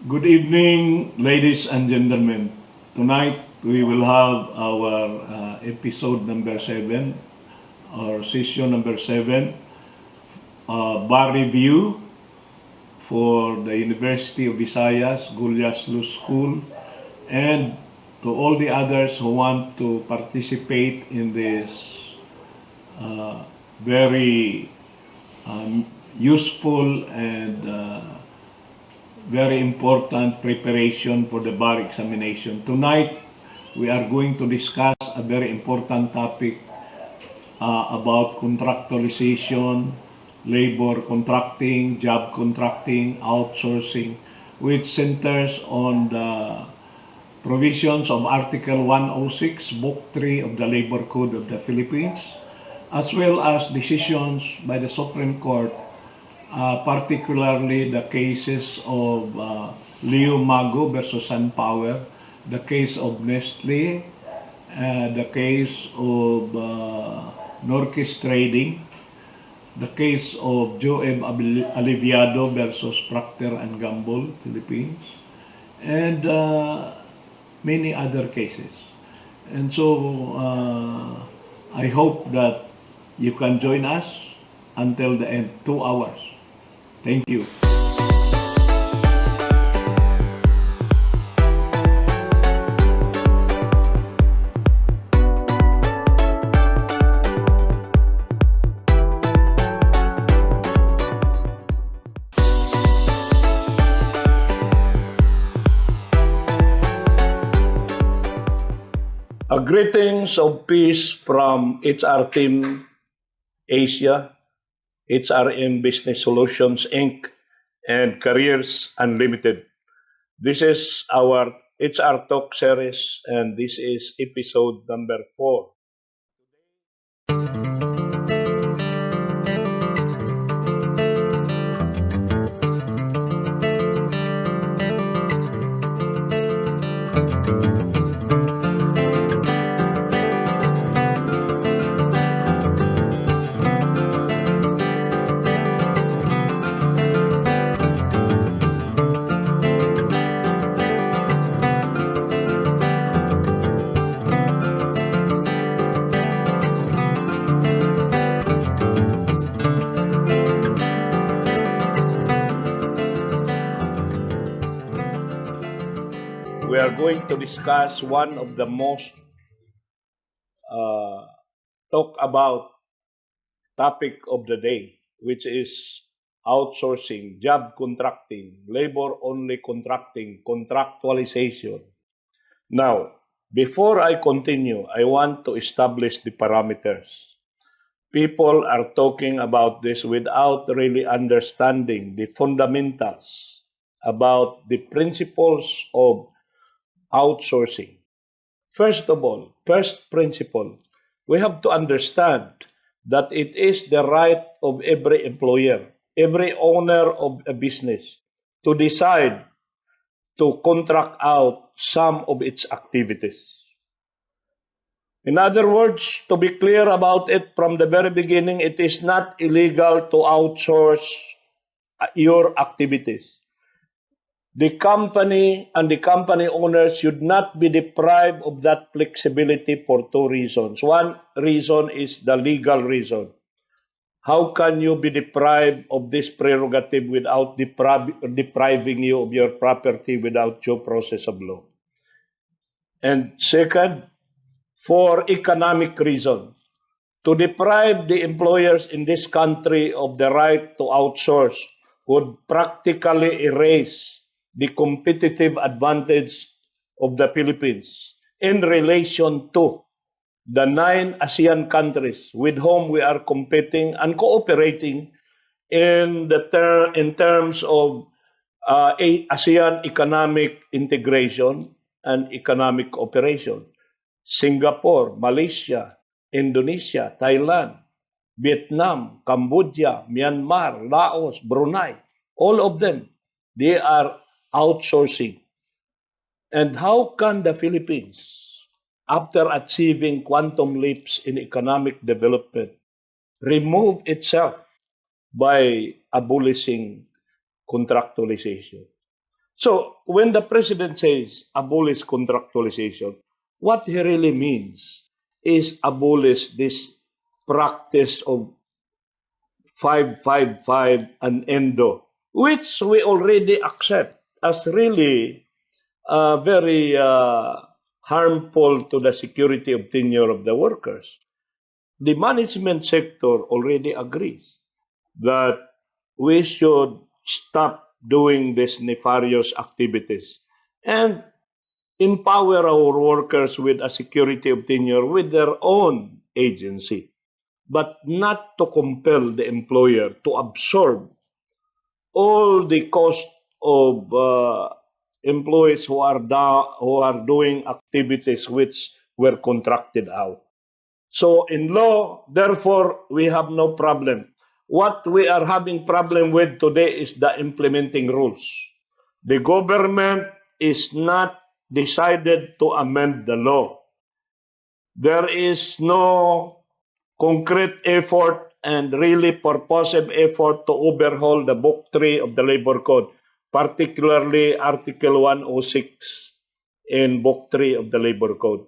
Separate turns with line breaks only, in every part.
Good evening, ladies and gentlemen. Tonight we will have our episode number 7 or session number 7, bar review for the University of Visayas, Gulyas Law School, and to all the others who want to participate in this very useful and very important preparation for the bar examination. Tonight, we are going to discuss a very important topic about contractualization, labor contracting, job contracting, outsourcing, which centers on the provisions of Article 106, Book 3 of the Labor Code of the Philippines, as well as decisions by the Supreme Court, particularly the cases of Leo Mago versus SunPower, the case of Nestle, the case of Norquist Trading, the case of Joem Aliviado versus Procter and Gamble, Philippines, and many other cases. And so I hope that you can join us until the end, 2 hours. Thank you. Greetings of peace from HR Team Asia, HRM Business Solutions Inc., and Careers Unlimited. This is our HR Talk series, and this is episode number 4. We are going to discuss one of the most talked about topic of the day, which is outsourcing, job contracting, labor-only contracting, contractualization. Now, before I continue, I want to establish the parameters. People are talking about this without really understanding the fundamentals about the principles of outsourcing. First of all, first principle, we have to understand that it is the right of every employer, every owner of a business to decide to contract out some of its activities. In other words, to be clear about it from the very beginning, it is not illegal to outsource your activities. The company and the company owners should not be deprived of that flexibility for 2 reasons. One reason is the legal reason. How can you be deprived of this prerogative without depriving you of your property without due process of law? And second, for economic reason. To deprive the employers in this country of the right to outsource would practically erase the competitive advantage of the Philippines in relation to the 9 ASEAN countries with whom we are competing and cooperating in terms of ASEAN economic integration and economic cooperation. Singapore, Malaysia, Indonesia, Thailand, Vietnam, Cambodia, Myanmar, Laos, Brunei, all of them, they are outsourcing. And how can the Philippines, after achieving quantum leaps in economic development, remove itself by abolishing contractualization? So when the president says abolish contractualization, what he really means is abolish this practice of 555 and endo, which we already accept as really very harmful to the security of tenure of the workers. The management sector already agrees that we should stop doing these nefarious activities and empower our workers with a security of tenure with their own agency, but not to compel the employer to absorb all the cost of employees who are doing activities which were contracted out. So in law, therefore, we have no problem. What we are having problem with today is the implementing rules. The government is not decided to amend the law. There is no concrete effort and really purposive effort to overhaul the Book 3 of the Labor Code, particularly Article 106 in Book 3 of the Labor Code.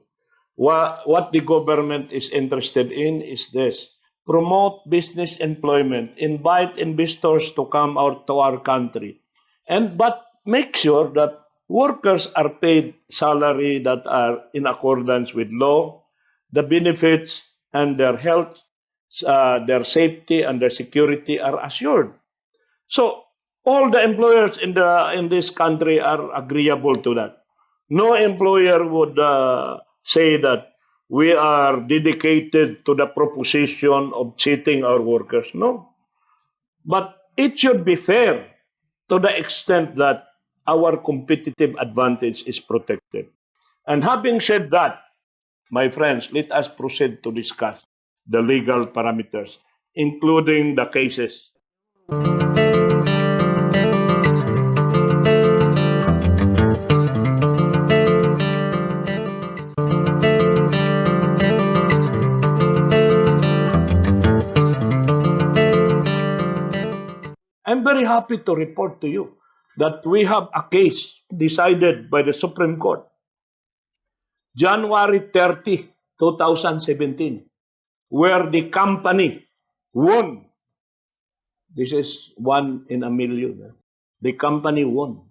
What the government is interested in is this: promote business employment, invite investors to come out to our country, but make sure that workers are paid salary that are in accordance with law, the benefits and their health, their safety and their security are assured. So all the employers in this country are agreeable to that. No employer would say that we are dedicated to the proposition of cheating our workers. No. But it should be fair to the extent that our competitive advantage is protected. And having said that, my friends, let us proceed to discuss the legal parameters, including the cases. I'm very happy to report to you that we have a case decided by the Supreme Court, January 30, 2017, where the company won. This is one in a million. The company won.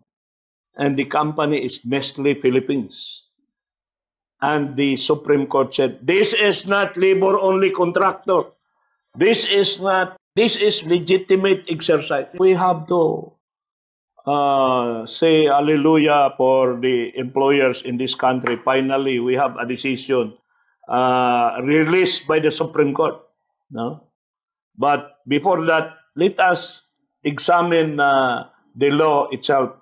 And the company is Nestle Philippines. And the Supreme Court said, this is not labor-only contractor. This is legitimate exercise. We have to say hallelujah for the employers in this country. Finally, we have a decision released by the Supreme Court. No? But before that, let us examine the law itself.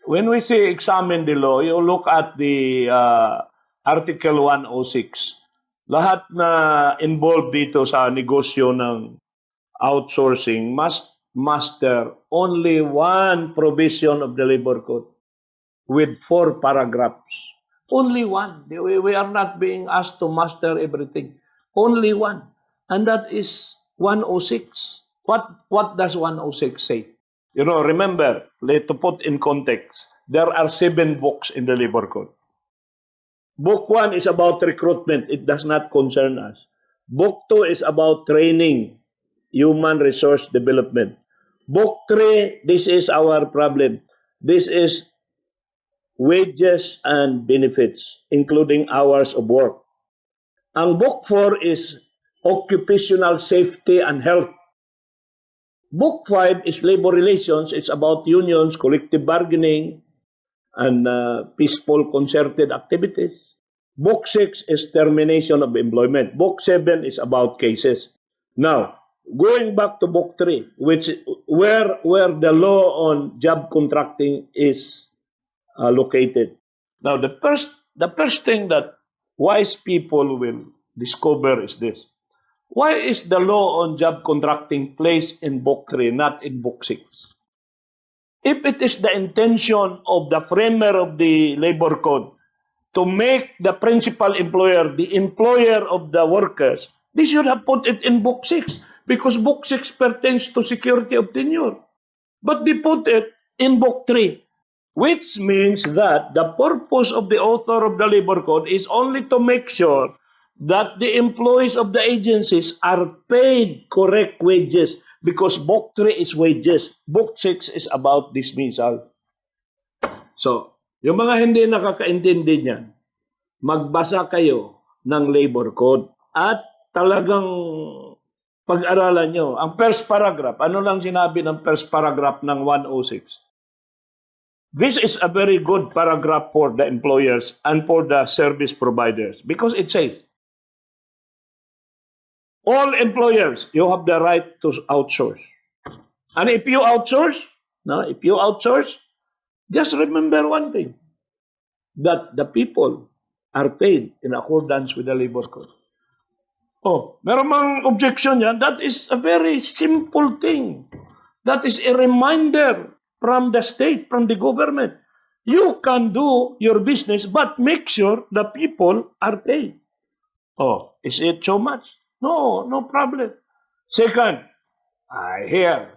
When we say examine the law, you look at the Article 106. Lahat na involved dito sa negosyo ng outsourcing must master only one provision of the Labor Code with 4 paragraphs. Only one. We are not being asked to master everything. Only one. And that is 106. What does 106 say? You know, remember, to put in context, there are 7 books in the Labor Code. Book 1 is about recruitment. It does not concern us. Book 2 is about training, human resource development. Book 3, this is our problem. This is wages and benefits, including hours of work. Ang Book 4 is occupational safety and health. Book 5 is labor relations. It's about unions, collective bargaining, and peaceful concerted activities. Book 6 is termination of employment. Book 7 is about cases. Now, going back to Book 3, where the law on job contracting is located. Now, the first thing that wise people will discover is this. Why is the law on job contracting placed in Book 3, not in Book 6? If it is the intention of the framer of the Labor Code to make the principal employer the employer of the workers, they should have put it in Book 6 because Book 6 pertains to security of tenure. But they put it in Book 3. which means that the purpose of the author of the labor code is only to make sure that the employees of the agencies are paid correct wages, because Book 3 is wages, Book 6 is about dismissal. So, yung mga hindi nakakaintindi niyan, magbasa kayo ng labor code at talagang pag-aralan nyo. Ang first paragraph, ano lang sinabi ng first paragraph ng 106? This is a very good paragraph for the employers and for the service providers because it says, all employers, you have the right to outsource. And if you outsource, just remember one thing, that the people are paid in accordance with the labor code. Oh, meron mang objection yan? That is a very simple thing. That is a reminder from the state, from the government. You can do your business, but make sure the people are paid. Oh, is it so much? No, no problem. Second, here,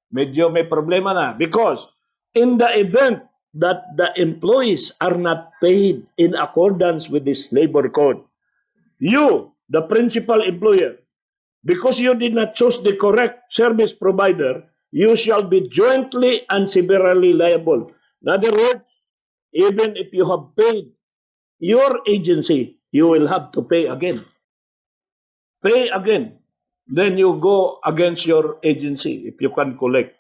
medyo may problema na because in the event that the employees are not paid in accordance with this labor code, you, the principal employer, because you did not choose the correct service provider, you shall be jointly and severally liable. In other words, even if you have paid your agency, you will have to pay again. Pay again. Then you go against your agency if you can collect.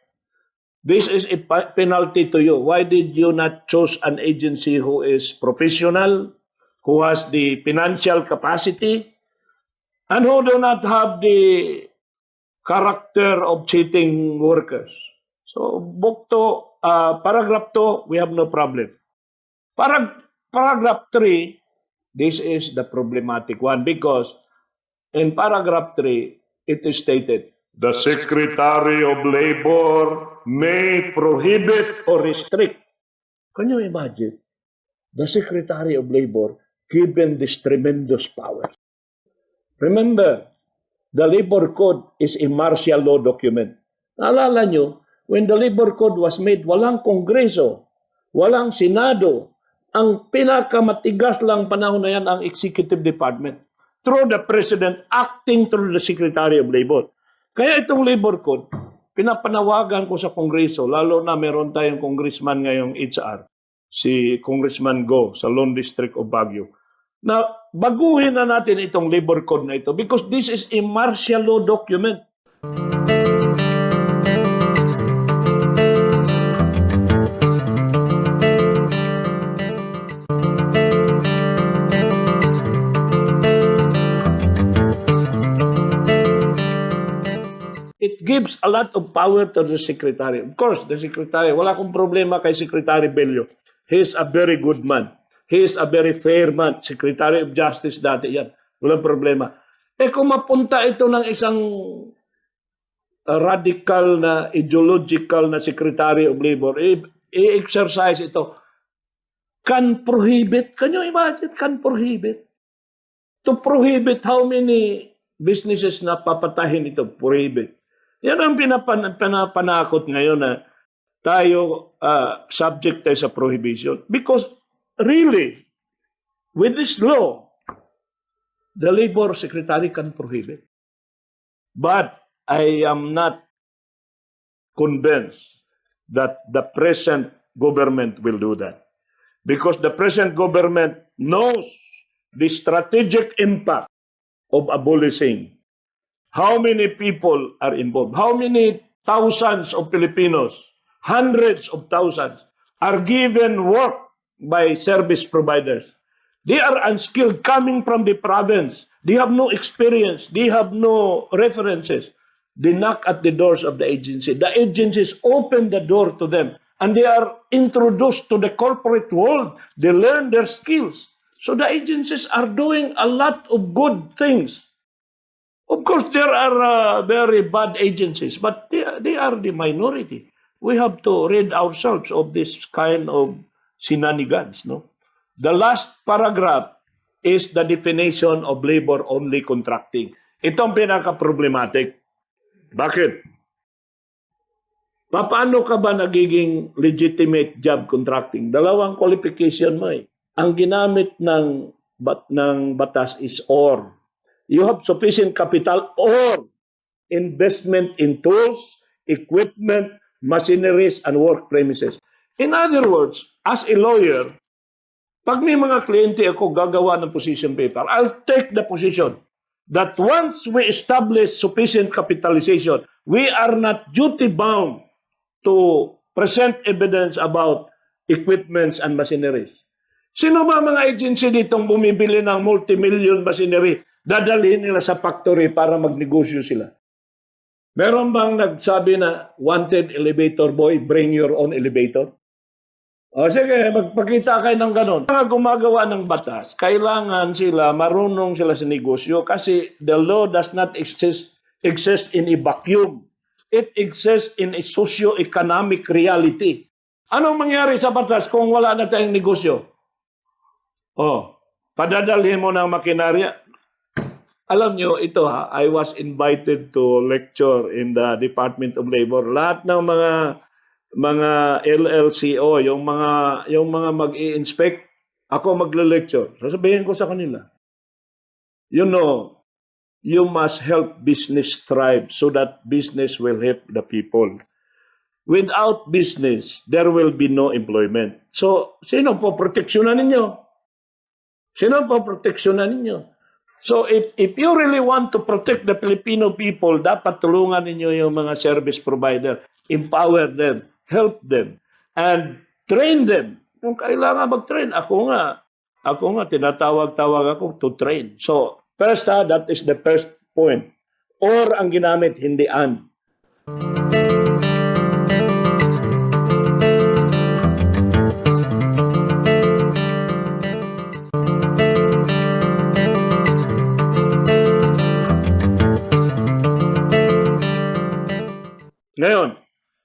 This is a penalty to you. Why did you not choose an agency who is professional, who has the financial capacity, and who do not have the character of cheating workers? So, book 2, paragraph 2, we have no problem. Paragraph 3, this is the problematic one because in paragraph 3, it is stated, the Secretary of Labor may prohibit or restrict. Can you imagine? The Secretary of Labor given this tremendous power. Remember, the Labor Code is a martial law document. Naalala nyo, when the Labor Code was made, walang Kongreso, walang Senado. Ang pinakamatigas lang panahon na yan ang Executive Department through the President acting through the Secretary of Labor. Kaya itong Labor Code, pinapanawagan ko sa Kongreso, lalo na meron tayong congressman ngayong HR, si Congressman Go sa Lone District of Baguio, na baguhin na natin itong Labor Code na ito because this is a martial law document. It gives a lot of power to the Secretary. Of course, the Secretary, wala akong problema kay Secretary Bello. He is a very good man. He is a very fair man. Secretary of Justice dati yan. Walang problema. Kung mapunta ito ng isang radical na, ideological na Secretary of Labor, i-exercise ito, can prohibit. Can you imagine? Can prohibit. To prohibit how many businesses na papatahin ito? Prohibit. Yan ang pinapanakot ngayon na tayo subject tayo sa prohibition. Because really, with this law, the Labor Secretary can prohibit. But I am not convinced that the present government will do that. Because the present government knows the strategic impact of abolishing. How many people are involved? How many thousands of Filipinos, hundreds of thousands, are given work by service providers? They are unskilled, coming from the province. They have no experience. They have no references. They knock at the doors of the agency. The agencies open the door to them, and they are introduced to the corporate world. They learn their skills. So the agencies are doing a lot of good things. Of course, there are very bad agencies, but they are the minority. We have to rid ourselves of this kind of shenanigans. No? The last paragraph is the definition of labor-only contracting. Ito ang pinaka-problematic. Bakit? Paano ka ba nagiging legitimate job contracting? Dalawang qualification mo eh. Ang ginamit ng batas is or. You have sufficient capital or investment in tools, equipment, machineries, and work premises. In other words, as a lawyer, pag may mga kliyente ako gagawa ng position paper, I'll take the position that once we establish sufficient capitalization, we are not duty-bound to present evidence about equipments and machineries. Sino ba mga agency ditong bumibili ng multi-million machinery, dadalhin nila sa factory para magnegosyo sila? Meron bang nagsabi na, wanted elevator boy, bring your own elevator? O sige, magpakita kayo ng ganon. Mga gumagawa ng batas, kailangan sila, marunong sila sa negosyo kasi the law does not exist in a vacuum. It exists in a socio-economic reality. Anong mangyari sa batas kung wala na tayong negosyo? Padadalhin mo ng makinarya. Alam nyo, ito I was invited to lecture in the Department of Labor. Lahat ng mga LLCO, yung mga mag-i-inspect, ako magle-lecture. Sasabihin ko sa kanila, you know, you must help business thrive so that business will help the people. Without business, there will be no employment. So, sino po proteksyonan ninyo? Sino po proteksyonan ninyo? So, if you really want to protect the Filipino people, dapat tulungan ninyo yung mga service provider. Empower them, help them, and train them. Kung kailangan mag-train, ako nga, tinatawag-tawag ako to train. So, first that is the first point. Or ang ginamit, hindi and. Ngayon,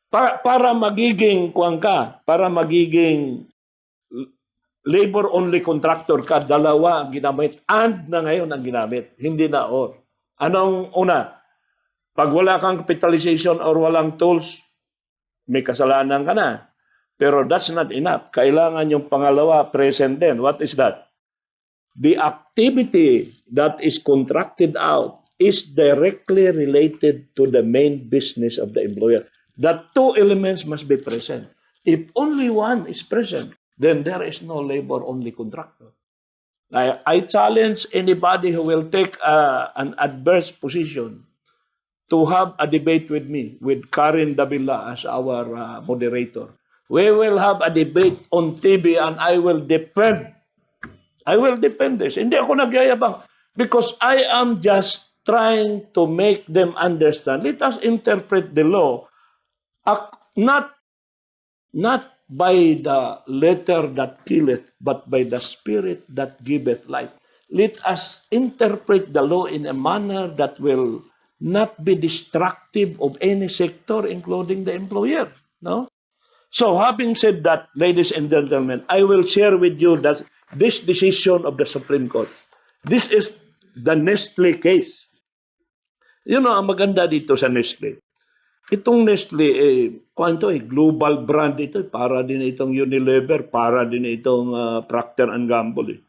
para magiging para magiging labor-only contractor ka, dalawa ang ginamit. And na ngayon ang ginamit, hindi na or. Anong una? Pag wala kang capitalization or walang tools, may kasalanan ka na. Pero that's not enough. Kailangan yung pangalawa, present din. What is that? The activity that is contracted out is directly related to the main business of the employer. The two elements must be present. If only one is present, then there is no labor-only contractor. I challenge anybody who will take an adverse position to have a debate with me, with Karen Davila as our moderator. We will have a debate on TV and I will defend this. Hindi ako nagyayabang because I am just trying to make them understand. Let us interpret the law not by the letter that killeth, but by the spirit that giveth life. Let us interpret the law in a manner that will not be destructive of any sector, including the employer. No? So, having said that, ladies and gentlemen, I will share with you that this decision of the Supreme Court. This is the Nestle case. You know, ang maganda dito sa Nestle. Itong Nestle, global brand ito. Para din itong Unilever, para din itong Procter and Gamble.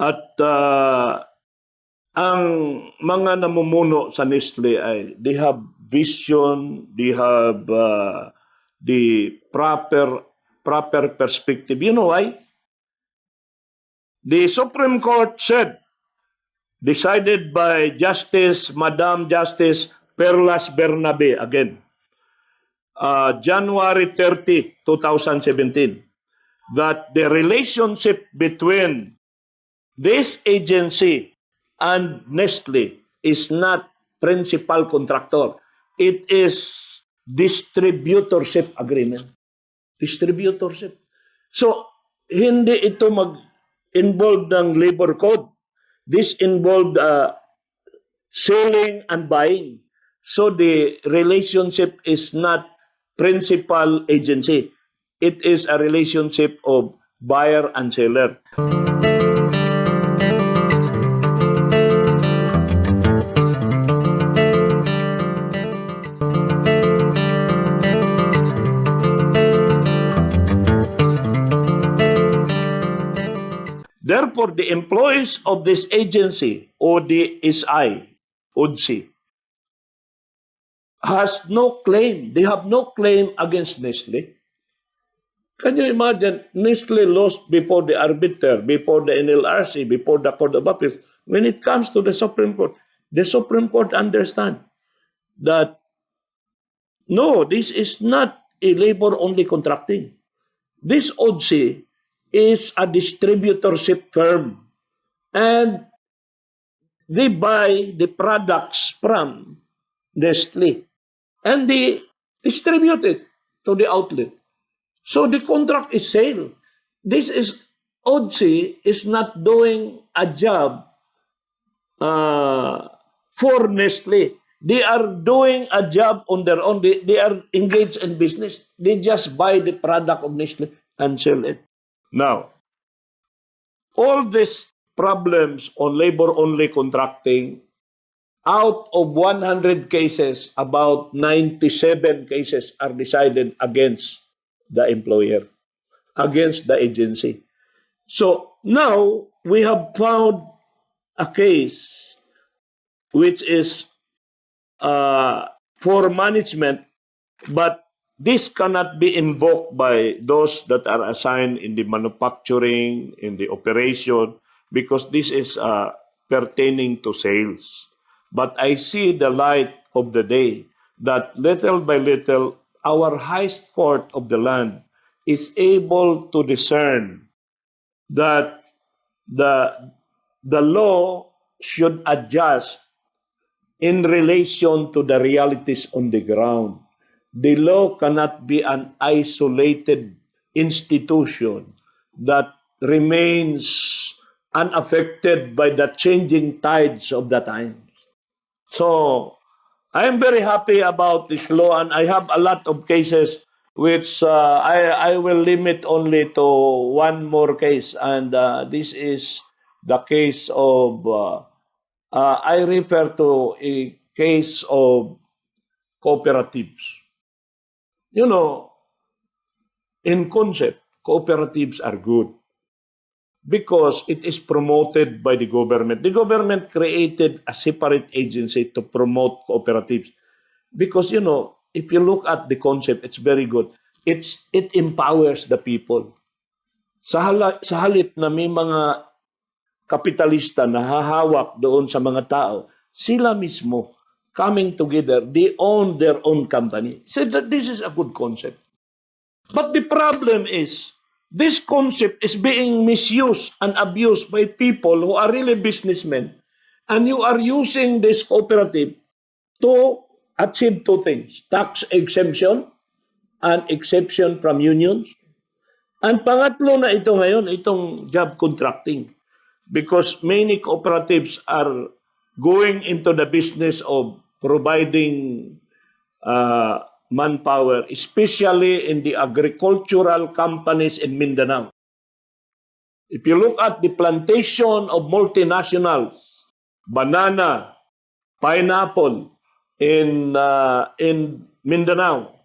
At ang mga namumuno sa Nestle ay they have vision, they have the proper perspective. You know why? The Supreme Court said, decided by Madam Justice Perlas Bernabe, again, January 30, 2017, that the relationship between this agency and Nestle is not principal contractor. It is distributorship agreement. Distributorship. So, hindi ito mag-involve ng labor code. This involved selling and buying. So the relationship is not principal agency. It is a relationship of buyer and seller. therefore, the employees of this agency, ODSI, has no claim. They have no claim against Nestle. Can you imagine? Nestle lost before the arbiter, before the NLRC, before the Court of Appeals. When it comes to the Supreme Court understand that no, this is not a labor-only contracting. This ODSI is a distributorship firm, and they buy the products from Nestle and they distribute it to the outlet. So the contract is sale. This is ODSI is not doing a job for Nestle. They are doing a job on their own. They are engaged in business. They just buy the product of Nestle and sell it. Now, all these problems on labor-only contracting, out of 100 cases, about 97 cases are decided against the employer, against the agency. So now we have found a case which is for management, but this cannot be invoked by those that are assigned in the manufacturing, in the operation, because this is pertaining to sales. But I see the light of the day that little by little, our highest court of the land is able to discern that the law should adjust in relation to the realities on the ground. The law cannot be an isolated institution that remains unaffected by the changing tides of the times. So, I am very happy about this law, and I have a lot of cases which I will limit only to one more case, and this is the case of, I refer to a case of cooperatives. You know, in concept, cooperatives are good because it is promoted by the government. The government created a separate agency to promote cooperatives because, you know, if you look at the concept, it's very good. It empowers the people. Sa halip na may mga kapitalista na hahawak doon sa mga tao, sila mismo coming together, they own their own company. So that this is a good concept. But the problem is, this concept is being misused and abused by people who are really businessmen. And you are using this cooperative to achieve two things: tax exemption and exception from unions. And pangatlo na ito ngayon, itong job contracting. Because many cooperatives are going into the business of providing manpower, especially in the agricultural companies in Mindanao. If you look at the plantation of multinationals, banana, pineapple in Mindanao,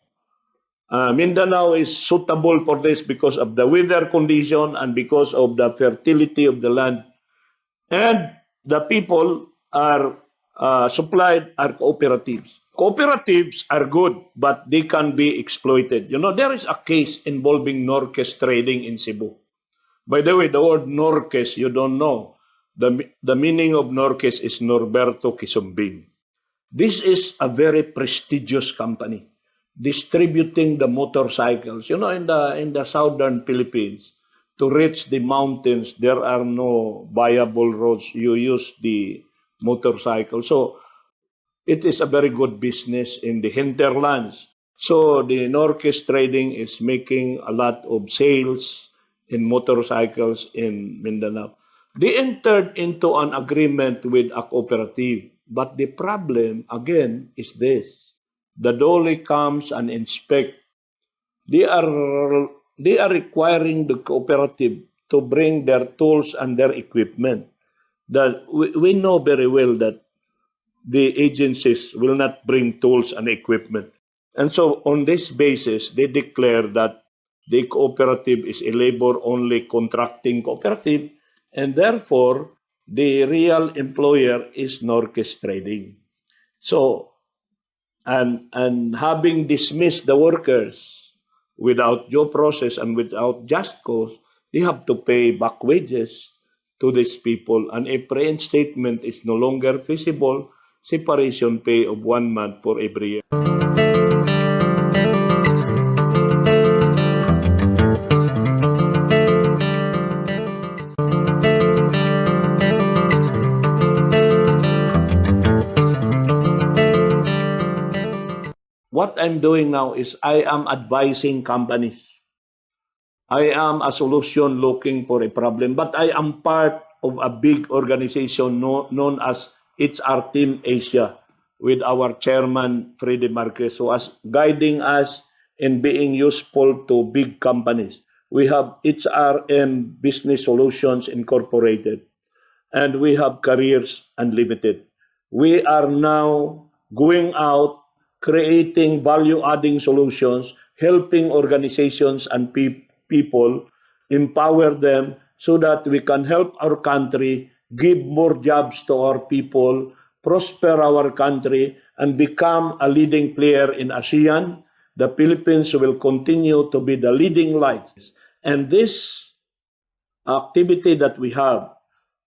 Mindanao is suitable for this because of the weather condition and because of the fertility of the land. And the people are supplied are cooperatives. Cooperatives are good, but they can be exploited. You know, there is a case involving Norquez trading in Cebu. By the way, the word Norquez, you don't know. The meaning of Norquez is Norberto Quisumbing. This is a very prestigious company distributing the motorcycles. You know, in the southern Philippines, to reach the mountains, there are no viable roads. You use the motorcycle. So, it is a very good business in the hinterlands. So, the Norquez trading is making a lot of sales in motorcycles in Mindanao. They entered into an agreement with a cooperative. But the problem, again, is this. The DOLE comes and inspect. They are requiring the cooperative to bring their tools and their equipment. That we know very well that the agencies will not bring tools and equipment. And so on this basis, they declare that the cooperative is a labor-only contracting cooperative, And therefore, the real employer is Norquist Trading. So, and having dismissed the workers without due process and without just cause, they have to pay back wages to these people. And if reinstatement is no longer feasible, separation pay of 1 month for every year. What I'm doing now is I am advising companies. I am a solution looking for a problem, but I am part of a big organization known as HR Team Asia with our chairman, Freddy Marquez, who is guiding us in being useful to big companies. We have HRM Business Solutions Incorporated, and we have Careers Unlimited. We are now going out, creating value-adding solutions, helping organizations and people, empower them so that we can help our country, give more jobs to our people, prosper our country, and become a leading player in ASEAN. The Philippines will continue to be the leading light. And this activity that we have,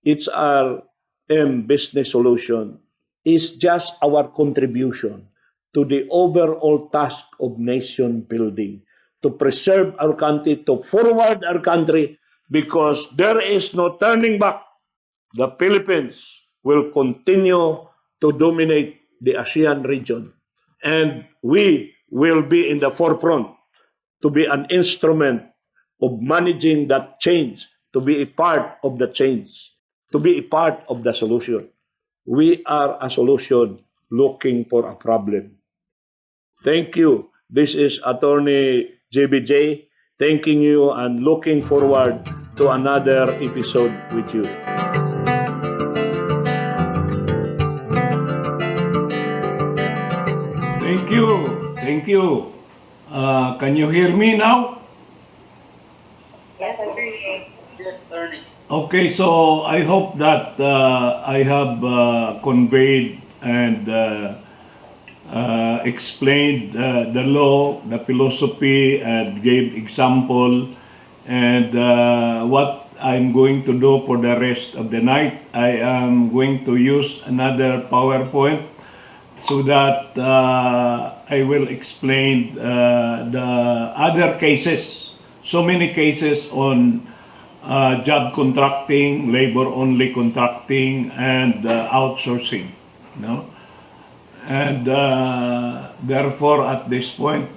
HRM Business Solution, is just our contribution to the overall task of nation building, to preserve our country, to forward our country, because there is no turning back. The Philippines will continue to dominate the ASEAN region, and we will be in the forefront to be an instrument of managing that change, to be a part of the change, to be a part of the solution. We are a solution looking for a problem. Thank you. This is Attorney JBJ thanking you and looking forward to another episode with you. Thank you. Thank you. Can you hear me now?
Yes, agree. Yes, attorney.
Okay, so I hope that I have conveyed and explained the law, the philosophy, and gave example. And what I'm going to do for the rest of the night, I am going to use another PowerPoint so that I will explain the other cases. So many cases on job contracting, labor-only contracting, and outsourcing. No? And therefore, at this point,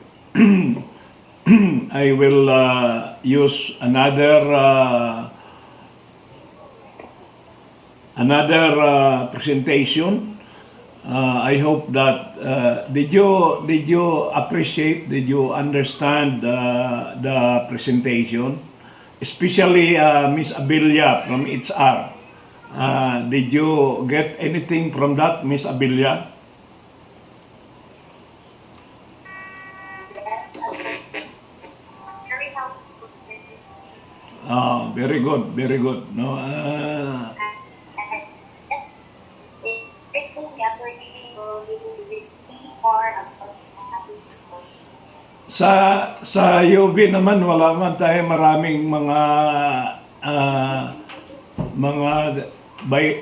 I will use another presentation. I hope that did you appreciate, did you understand the presentation, especially Miss Abilia from HR. Did you get anything from that, Miss Abilia?
Very helpful.
Very good, very good. No, sa UB naman wala man tayo maraming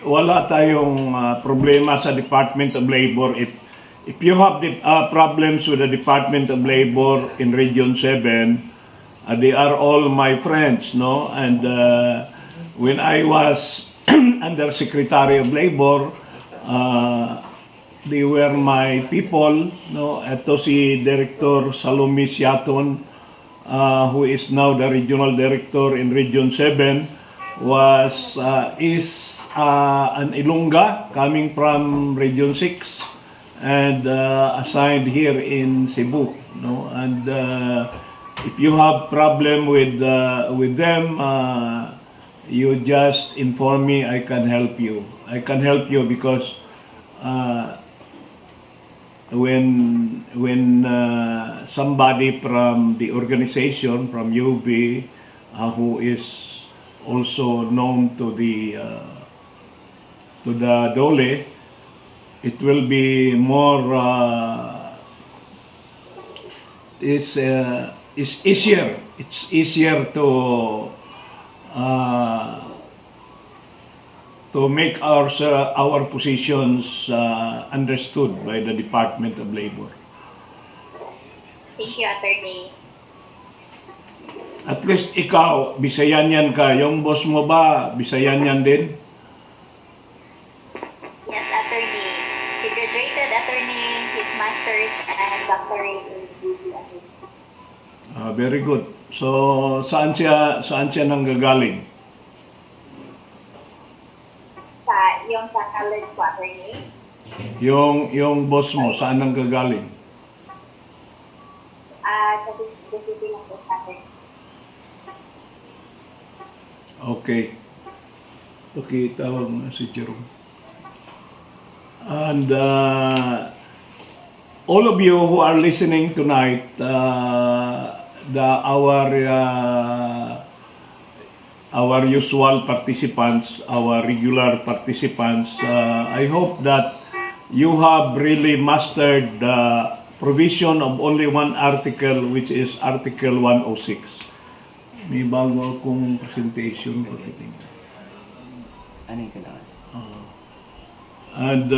wala tayong problema sa Department of Labor. If you have the problems with the Department of Labor in Region 7, they are all my friends, no? And when I was Under Secretary of Labor, they were my people, no? Ito si Director Salome Siaton, who is now the Regional Director in Region 7, is an Ilongga coming from Region 6 and assigned here in Cebu, no? And if you have problem with them, you just inform me. I can help you. I can help you because when somebody from the organization from UB who is also known to the DOLE, it will be more is easier. It's easier to make our positions understood by the Department of Labor.
Thank you, Attorney.
At least ikaw, Bisayanyan ka. Yung boss mo ba, Bisayanyan din?
Yes, Attorney. He graduated Attorney, his master's and doctorate in USEC.
Very good. So, saan siya nanggagaling?
Sa college po, Attorney.
Yung boss mo, saan nanggagaling?
Sa City lang po, Attorney.
Okay. Okay, tawag mo si Jerome. And all of you who are listening tonight, our usual participants, our regular participants, I hope that you have really mastered the provision of only one article, which is Article 106. May bago akong presentation.
Ano yung kailangan?
And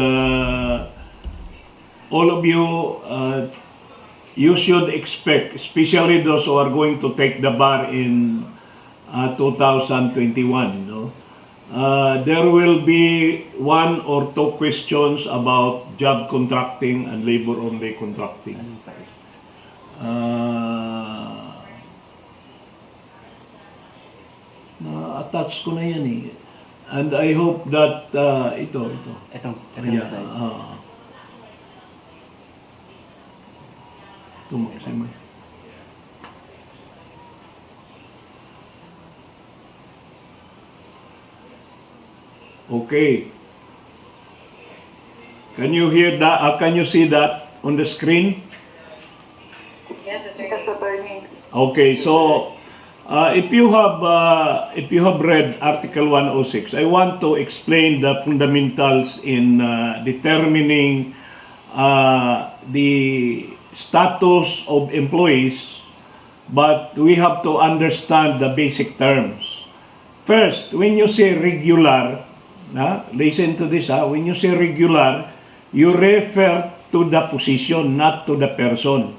all of you, you should expect, especially those who are going to take the bar in 2021, no? There will be 1 or 2 questions about job contracting and labor-only contracting. Na-attach ko na yan eh. And I hope that, ito.
Itong
Yeah,
slide.
ito mo, Simon. Okay. Can you hear that? Can you see that on the screen?
Yes, Attorney.
Okay, so if you have read Article 106, I want to explain the fundamentals in determining the status of employees, but we have to understand the basic terms. First, when you say regular, listen to this, when you say regular, you refer to the position, not to the person.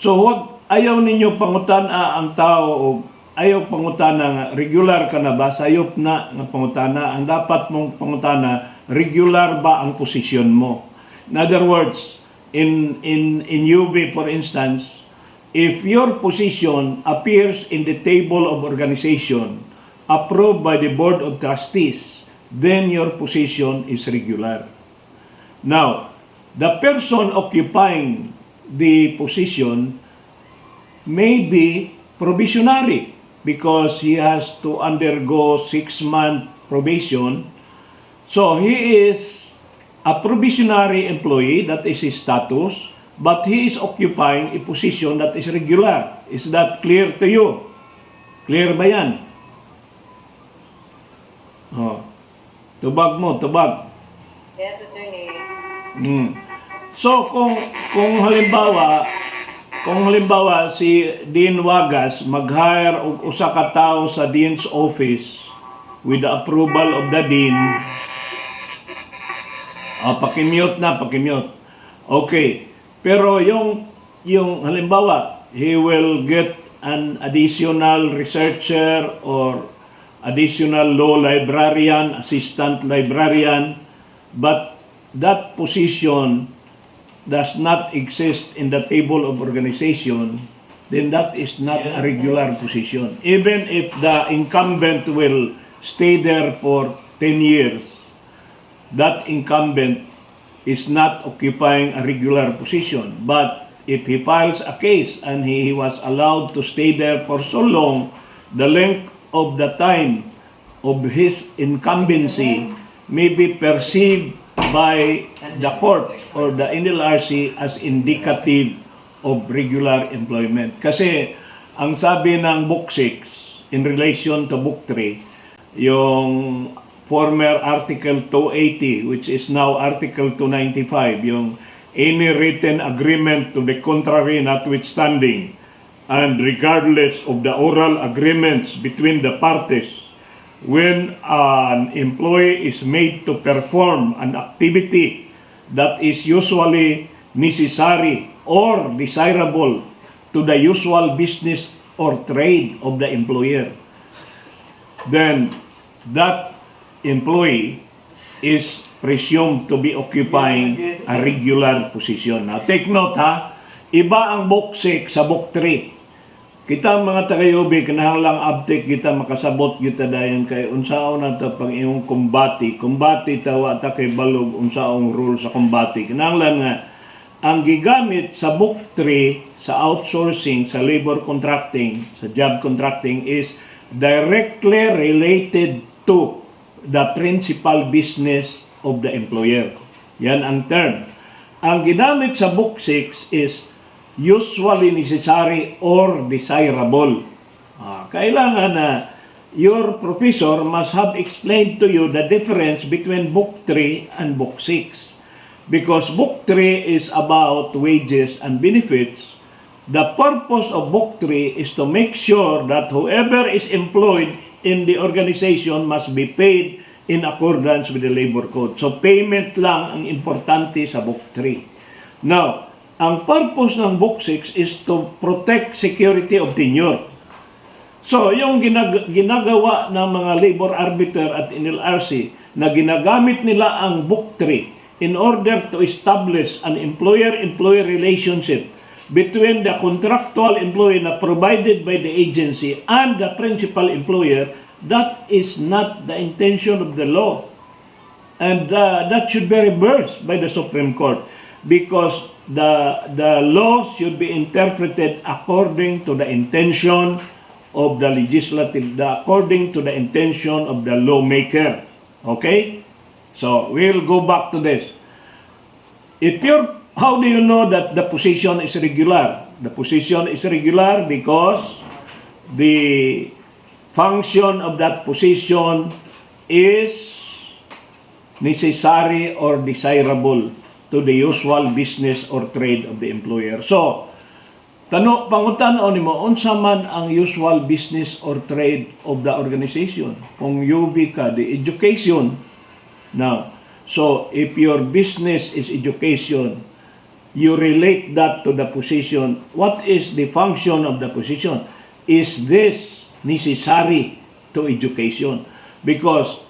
So, ayaw ninyo pangutana ang tao, ayaw pangutana nga regular ka na ba, sayop na nga pangutana. Ang dapat mong pangutana, regular ba ang posisyon mo? In other words, in UV for instance, if your position appears in the table of organization approved by the Board of Trustees, then your position is regular. Now, the person occupying the position may be probationary because he has to undergo 6-month probation. So he is a probationary employee, that is his status, but he is occupying a position that is regular. Is that clear to you? Clear ba yan? Tubag mo, tubag.
Yes, Attorney.
So kung halimbawa si Dean Wagas mag-hire og usa ka tawo sa Dean's office with the approval of the Dean, pakimute. Okay. Pero yung halimbawa, he will get an additional researcher or additional law librarian, assistant librarian, but that position does not exist in the table of organization, then that is not a regular position. Even if the incumbent will stay there for 10 years, that incumbent is not occupying a regular position. But if he files a case and he was allowed to stay there for so long, the length of the time of his incumbency may be perceived by the court or the NLRC as indicative of regular employment. Kasi ang sabi ng Book 6, in relation to Book 3, yung former Article 280, which is now Article 295, yung any written agreement to the contrary notwithstanding, and regardless of the oral agreements between the parties, when an employee is made to perform an activity that is usually necessary or desirable to the usual business or trade of the employer, then that employee is presumed to be occupying a regular position. Now, take note ha, iba ang Book 6 sa Book 3. Kita mga taga-UB, kinahanglang update kita, makasabot kita dayon kay unsaon na ito pang iyong kumbati. Kumbati tawa ta kay balog unsaong rule sa kumbati. Kinahanglan nga, ang gigamit sa Book 3, sa outsourcing, sa labor contracting, sa job contracting is directly related to the principal business of the employer. Yan ang term. Ang ginamit sa Book 6 is usually necessary or desirable. Kailangan na your professor must have explained to you the difference between Book 3 and Book 6. Because Book 3 is about wages and benefits. The purpose of Book 3 is to make sure that whoever is employed in the organization must be paid in accordance with the labor code. So payment lang ang importante sa Book 3. Now, ang purpose ng Book 6 is to protect security of tenure. So, yung ginagawa ng mga labor arbiter at NLRC na ginagamit nila ang Book 3 in order to establish an employer-employee relationship between the contractual employee na provided by the agency and the principal employer, that is not the intention of the law. And that should be reversed by the Supreme Court, because the law should be interpreted according to the intention of the legislative, according to the intention of the lawmaker. Okay? So, we'll go back to this. How do you know that the position is regular? The position is regular because the function of that position is necessary or desirable to the usual business or trade of the employer. So, pangutan-on nimo unsa man ang usual business or trade of the organization. Kung UB ka, the education. Now, so if your business is education, you relate that to the position. What is the function of the position? Is this necessary to education? Because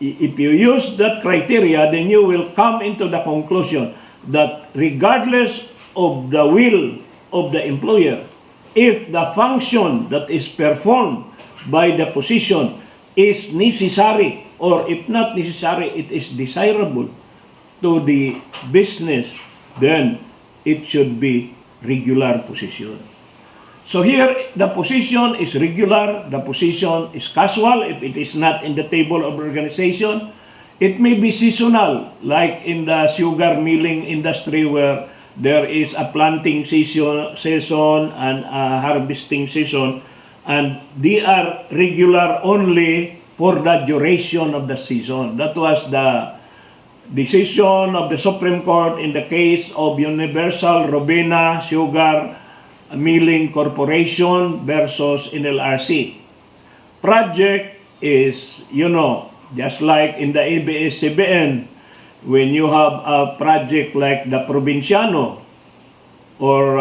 if you use that criteria, then you will come into the conclusion that regardless of the will of the employer, if the function that is performed by the position is necessary, or if not necessary, it is desirable to the business, then it should be regular position. So here, the position is regular, the position is casual if it is not in the table of organization. It may be seasonal, like in the sugar milling industry where there is a planting season and a harvesting season, and they are regular only for the duration of the season. That was the decision of the Supreme Court in the case of Universal Robina Sugar Milling Corporation versus NLRC. Project is, just like in the ABS-CBN, when you have a project like the Provinciano or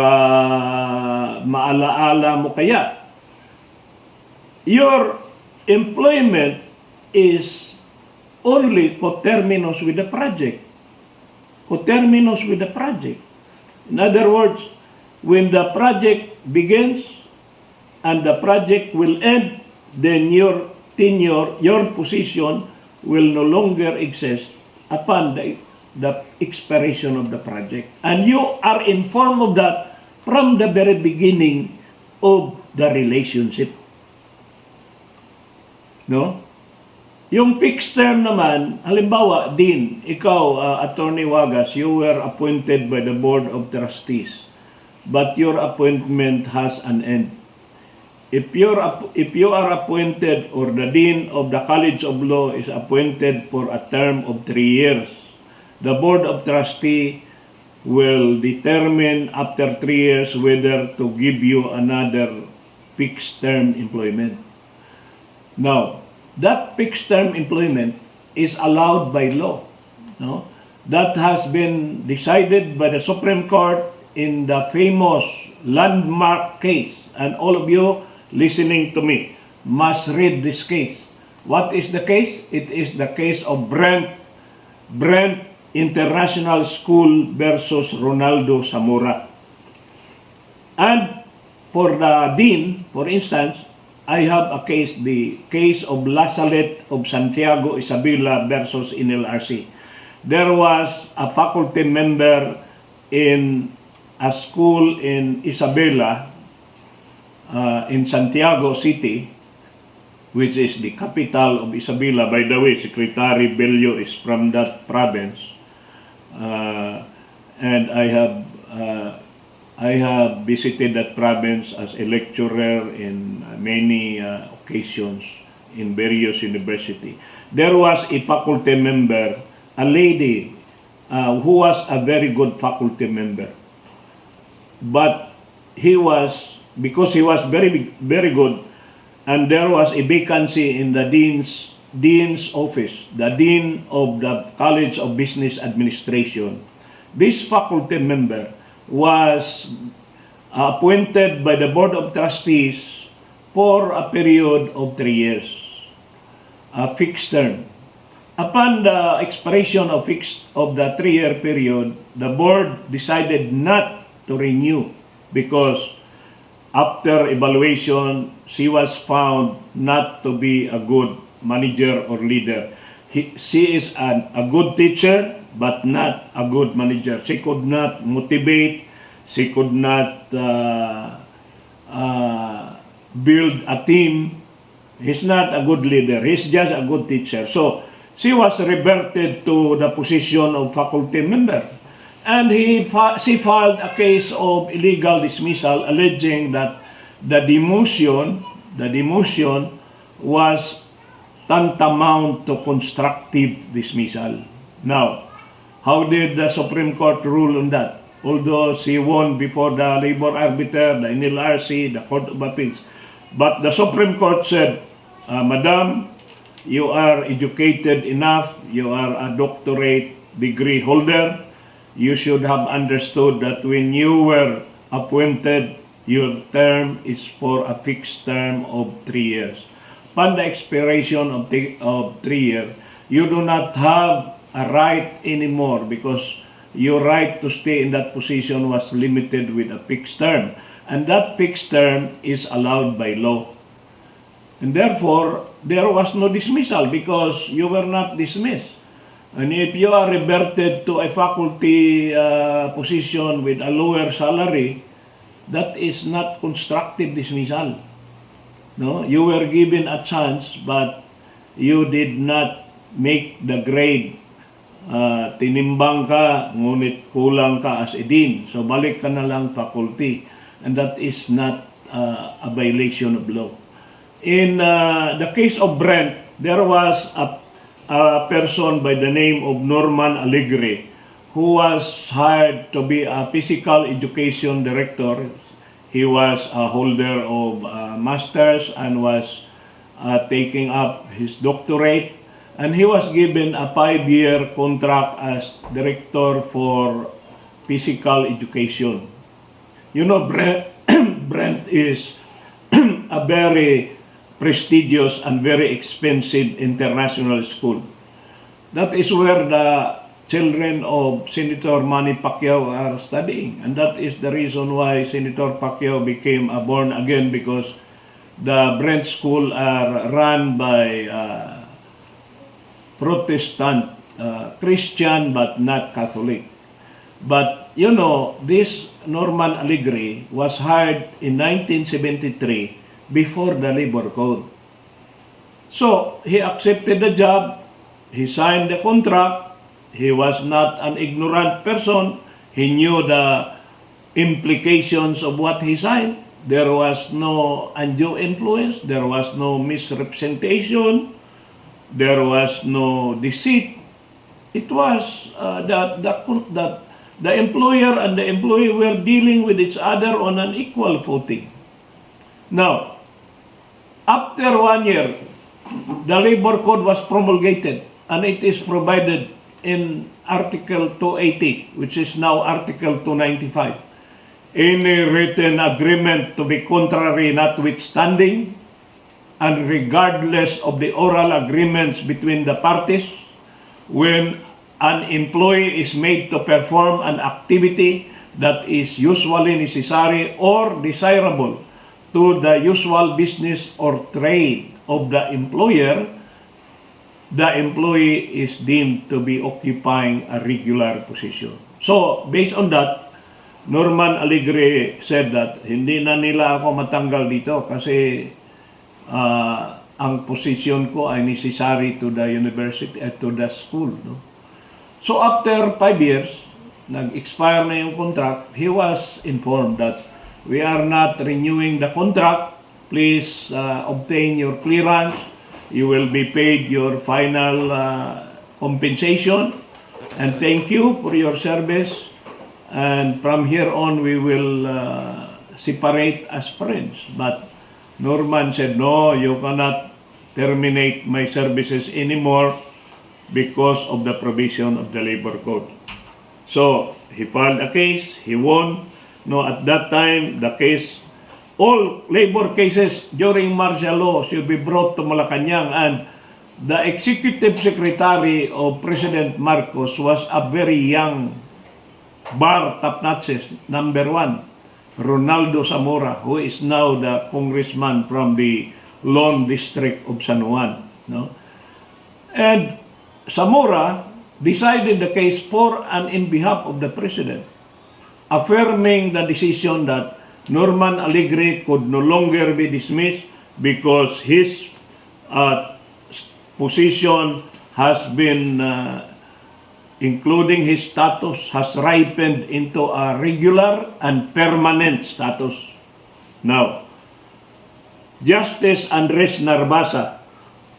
Maalaala mo kaya, your employment is only coterminous with the project. Coterminous with the project. In other words, when the project begins and the project will end, then your tenure, your position will no longer exist upon the expiration of the project. And you are informed of that from the very beginning of the relationship. No? Yung fixed term naman, halimbawa, Dean, ikaw, Attorney Wagas, you were appointed by the Board of Trustees, but your appointment has an end. if you are appointed, or the Dean of the College of Law is appointed for a term of 3 years, the Board of Trustees will determine after 3 years whether to give you another fixed term employment. Now, that fixed term employment is allowed by law. No? That has been decided by the Supreme Court in the famous landmark case. And all of you listening to me must read this case. What is the case? It is the case of Brent International School versus Ronaldo Zamora. And for the dean, for instance, I have a case, the case of La Salette of Santiago Isabela versus NLRC. There was a faculty member in a school in Isabela, in Santiago City, which is the capital of Isabela. By the way, Secretary Bello is from that province. And I have visited that province as a lecturer in many occasions in various universities. There was a faculty member, a lady who was a very good faculty member. But because he was very, very good, and there was a vacancy in the dean's office, the dean of the College of Business Administration. This faculty member was appointed by the Board of Trustees for a period of 3 years, a fixed term. Upon the expiration of the 3-year period, the board decided not to renew because after evaluation, she was found not to be a good manager or leader. She is a good teacher, but not a good manager. She could not motivate. She could not build a team. He's not a good leader. He's just a good teacher. So she was reverted to the position of faculty member. And she filed a case of illegal dismissal, alleging that the demotion was tantamount to constructive dismissal. Now, how did the Supreme Court rule on that? Although she won before the labor arbiter, the NLRC, the Court of Appeals. But the Supreme Court said, Madam, you are educated enough, you are a doctorate degree holder, you should have understood that when you were appointed, your term is for a fixed term of 3 years. Upon the expiration of 3 years, you do not have a right anymore because your right to stay in that position was limited with a fixed term. And that fixed term is allowed by law. And therefore, there was no dismissal because you were not dismissed. And if you are reverted to a faculty position with a lower salary, that is not constructive dismissal. No, you were given a chance, but you did not make the grade. Tinimbang ka, ngunit kulang ka as a dean. So balik ka na lang faculty. And that is not a violation of law. In the case of Brent, there was a person by the name of Norman Allegri who was hired to be a physical education director. He was a holder of master's and was taking up his doctorate, and he was given a 5-year contract as director for physical education. You know, Brent is a very prestigious and very expensive international school. That is where the children of Senator Manny Pacquiao are studying. And that is the reason why Senator Pacquiao became a born again, because the Brent School are run by Protestant, Christian but not Catholic. But you know, this Norman Allegri was hired in 1973 before the labor code. So he accepted the job, he signed the contract, he was not an ignorant person, he knew the implications of what he signed, There was no undue influence, there was no misrepresentation, there was no deceit. It was that the employer and the employee were dealing with each other on an equal footing. Now, after 1 year, the labor code was promulgated and it is provided in Article 280, which is now Article 295. Any written agreement to be contrary notwithstanding, and regardless of the oral agreements between the parties, when an employee is made to perform an activity that is usually necessary or desirable to the usual business or trade of the employer, the employee is deemed to be occupying a regular position. So, based on that, Norman Aligre said that hindi na nila ako matanggal dito kasi ang position ko ay necessary to the university at to the school. No? So after 5 years, nag-expire na yung contract, he was informed that we are not renewing the contract. Please obtain your clearance. You will be paid your final compensation. And thank you for your service. And from here on, we will separate as friends. But Norman said, no, you cannot terminate my services anymore because of the provision of the labor code. So he filed a case, he won. No, at that time, the case, all labor cases during martial law should be brought to Malacanang, and the executive secretary of President Marcos was a very young bar top notches, number 1, Ronaldo Zamora, who is now the congressman from the Lone District of San Juan. No? And Zamora decided the case for and in behalf of the president, affirming the decision that Norman Aligre could no longer be dismissed because his position has been including his status, has ripened into a regular and permanent status. Now, Justice Andres Narbasa,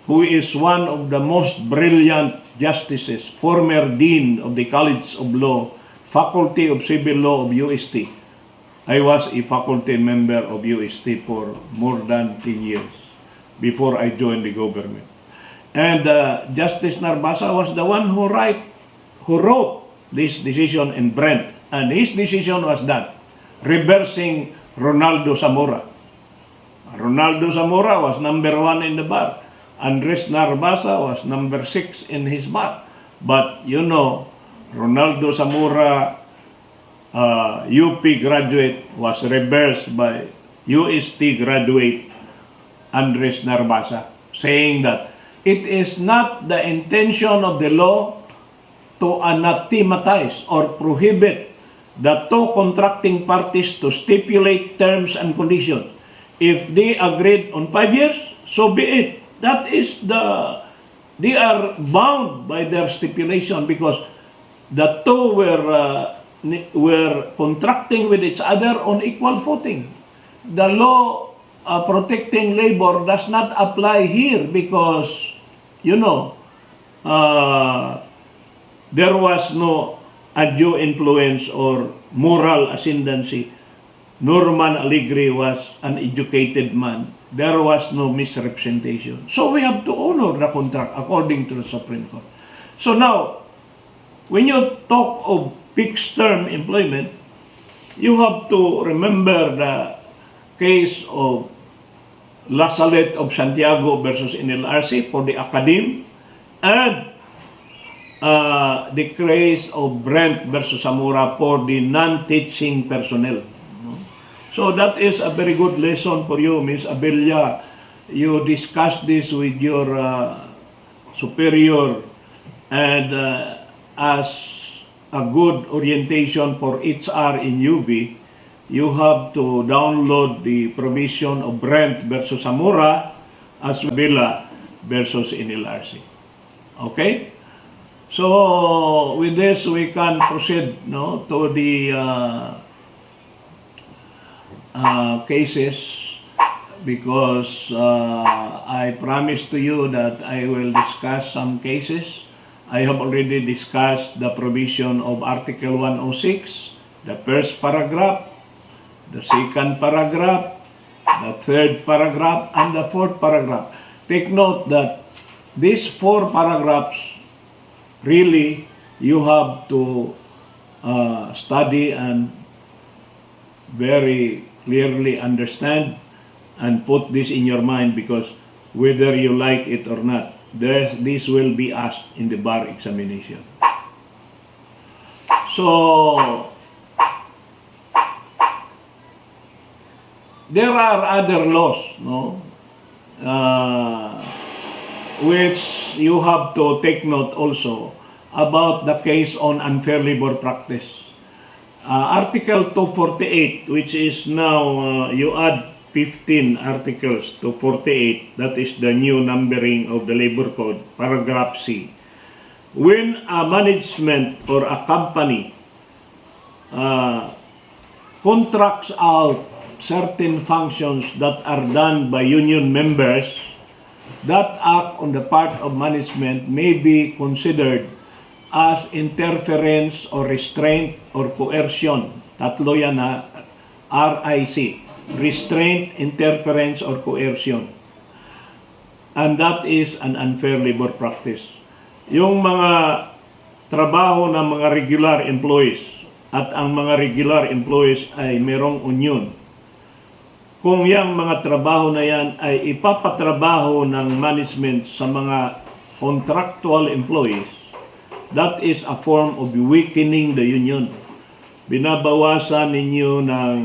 who is one of the most brilliant justices, former dean of the College of Law, Faculty of Civil Law of UST. I was a faculty member of UST for more than 10 years before I joined the government. And Justice Narbasa was the one who wrote this decision in Brent, and his decision was that, reversing Ronaldo Zamora. Ronaldo Zamora was number 1 in the bar. Andres Narbasa was number 6 in his bar. But you know, Ronaldo Zamora, UP graduate, was reversed by UST graduate Andres Narbasa, saying that it is not the intention of the law to anathematize or prohibit the two contracting parties to stipulate terms and conditions. If they agreed on 5 years, so be it. That is they are bound by their stipulation because the two were contracting with each other on equal footing. The law protecting labor does not apply here because, you know, there was no undue influence or moral ascendancy. Norman Aligre was an educated man. There was no misrepresentation. So we have to honor the contract according to the Supreme Court. So now, when you talk of fixed term employment, you have to remember the case of La Salette of Santiago versus NLRC for the academe, and the case of Brent versus Zamora for the non-teaching personnel. So that is a very good lesson for you, Ms. Abella. You discuss this with your superior, and as a good orientation for HR in UV, you have to download the provision of Brent versus Zamora as Abella versus NLRC. Okay? So with this, we can proceed to the
cases because I promised to you that I will discuss some cases. I have already discussed the provision of Article 106, the first paragraph, the second paragraph, the third paragraph, and the fourth paragraph. Take note that these 4 paragraphs, really, you have to study and very clearly understand and put this in your mind, because whether you like it or not, this will be asked in the bar examination. So, there are other laws, no, which you have to take note also about the case on unfair labor practice. Article 248, which is now, you add 15 articles to 48, that is the new numbering of the labor code, paragraph C. When a management or a company contracts out certain functions that are done by union members, that act on the part of management may be considered as interference or restraint or coercion. Tatlo yan ha, RIC. Restraint, interference, or coercion. And that is an unfair labor practice. Yung mga trabaho ng mga regular employees at ang mga regular employees ay merong union. Kung yung mga trabaho na yan ay ipapatrabaho ng management sa mga contractual employees, that is a form of weakening the union. Binabawasan ninyo ng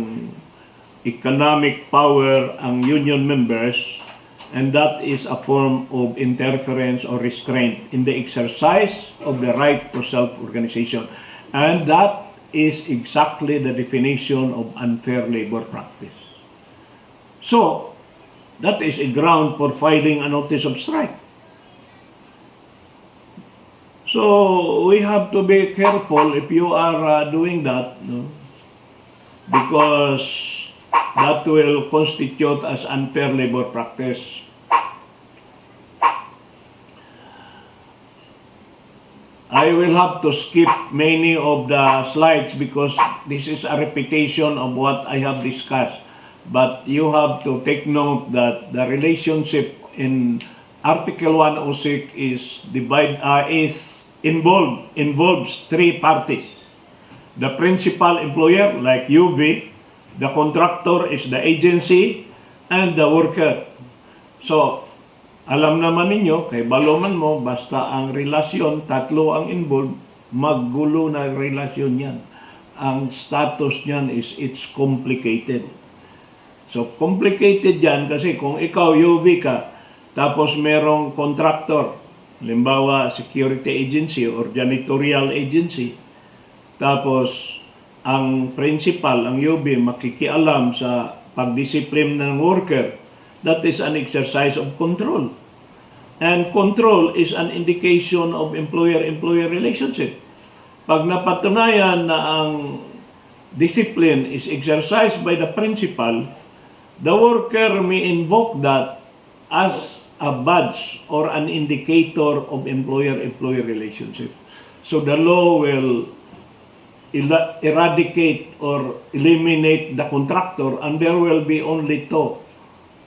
economic power ang union members, and that is a form of interference or restraint in the exercise of the right to self-organization. And that is exactly the definition of unfair labor practice. So, that is a ground for filing a notice of strike. So, we have to be careful if you are doing that, no? Because that will constitute as unfair labor practice. I will have to skip many of the slides because this is a repetition of what I have discussed. But you have to take note that the relationship in Article 106 involves 3 parties. The principal employer, like UV, the contractor is the agency, and the worker. So, alam naman ninyo, kay baloman mo, basta ang relasyon, tatlo ang involved, maggulo na relasyon yan. Ang status niyan is it's complicated. So, complicated yan kasi kung ikaw UV ka, tapos merong contractor, halimbawa security agency or janitorial agency, tapos ang principal, ang UB, makikialam sa pagdisiplin ng worker, that is an exercise of control. And control is an indication of employer-employer relationship. Pag napatunayan na ang discipline is exercised by the principal, the worker may invoke that as a badge or an indicator of employer-employer relationship. So the law will eradicate or eliminate the contractor, and there will be only 2,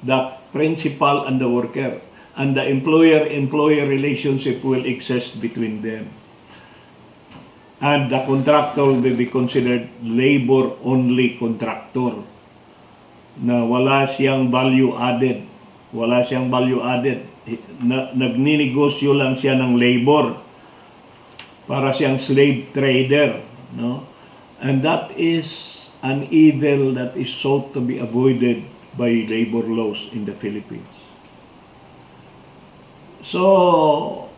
the principal and the worker, and the employer-employer relationship will exist between them. And the contractor will be considered labor-only contractor na wala siyang value added. Wala siyang value added. Nagninegosyo lang siya ng labor. Para siyang slave trader. No? And that is an evil that is sought to be avoided by labor laws in the Philippines. So,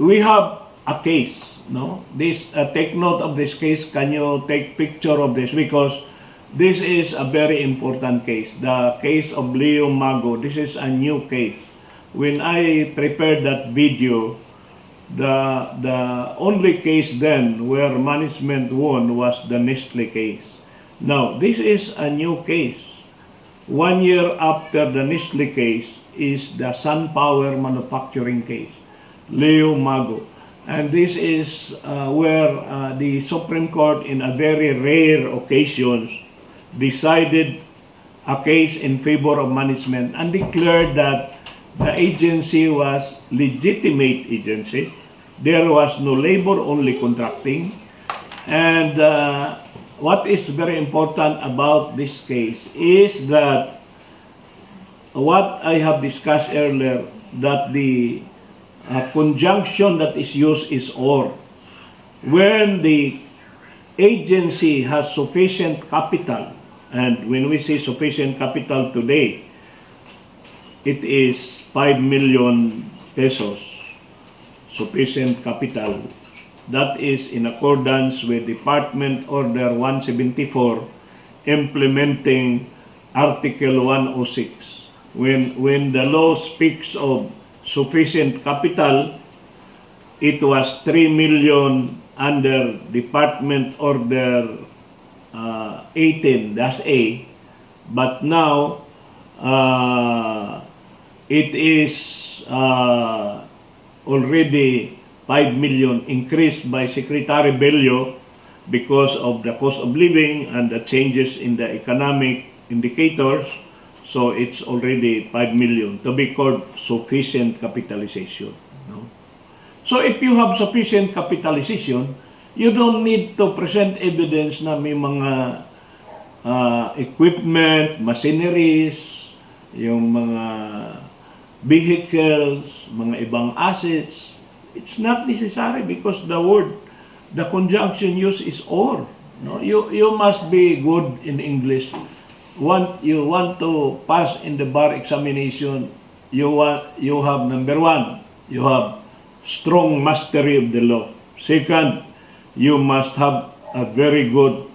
we have a case. No? This take note of this case. Can you take picture of this? Because this is a very important case. The case of Leo Mago. This is a new case. When I prepared that video, the only case then where management won was the Nestle case. Now, this is a new case. 1 year after the Nestle case is the SunPower manufacturing case, Leo Mago. And this is where the Supreme Court, in a very rare occasions, decided a case in favor of management and declared that the agency was legitimate agency. There was no labor-only contracting. And what is very important about this case is that what I have discussed earlier, that the conjunction that is used is or. When the agency has sufficient capital, and when we say sufficient capital today, it is 5 million pesos, sufficient capital. That is in accordance with Department Order 174 implementing Article 106. When the law speaks of sufficient capital, it was 3 million under Department Order 18-A, but now it is already 5 million, increased by Secretary Bello because of the cost of living and the changes in the economic indicators. So it's already 5 million to be called sufficient capitalization. No? So if you have sufficient capitalization, you don't need to present evidence na may mga equipment, machineries, yung mga vehicles, mga ibang assets. It's not necessary because the conjunction used is or. No? You must be good in English. You want to pass in the bar examination, you have number one, you have strong mastery of the law. Second, you must have a very good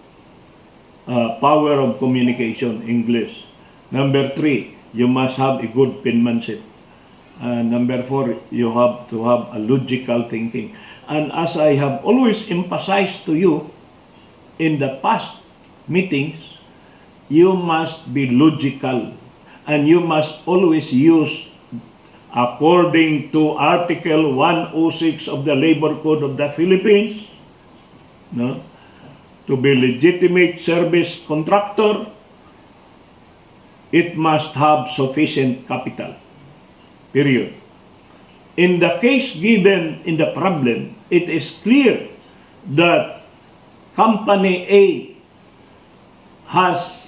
power of communication, English. Number three, you must have a good penmanship. Number four, you have to have a logical thinking. And as I have always emphasized to you in the past meetings, you must be logical and you must always use according to Article 106 of the Labor Code of the Philippines, no? To be legitimate service contractor, it must have sufficient capital. Period. In the case given in the problem, it is clear that Company A has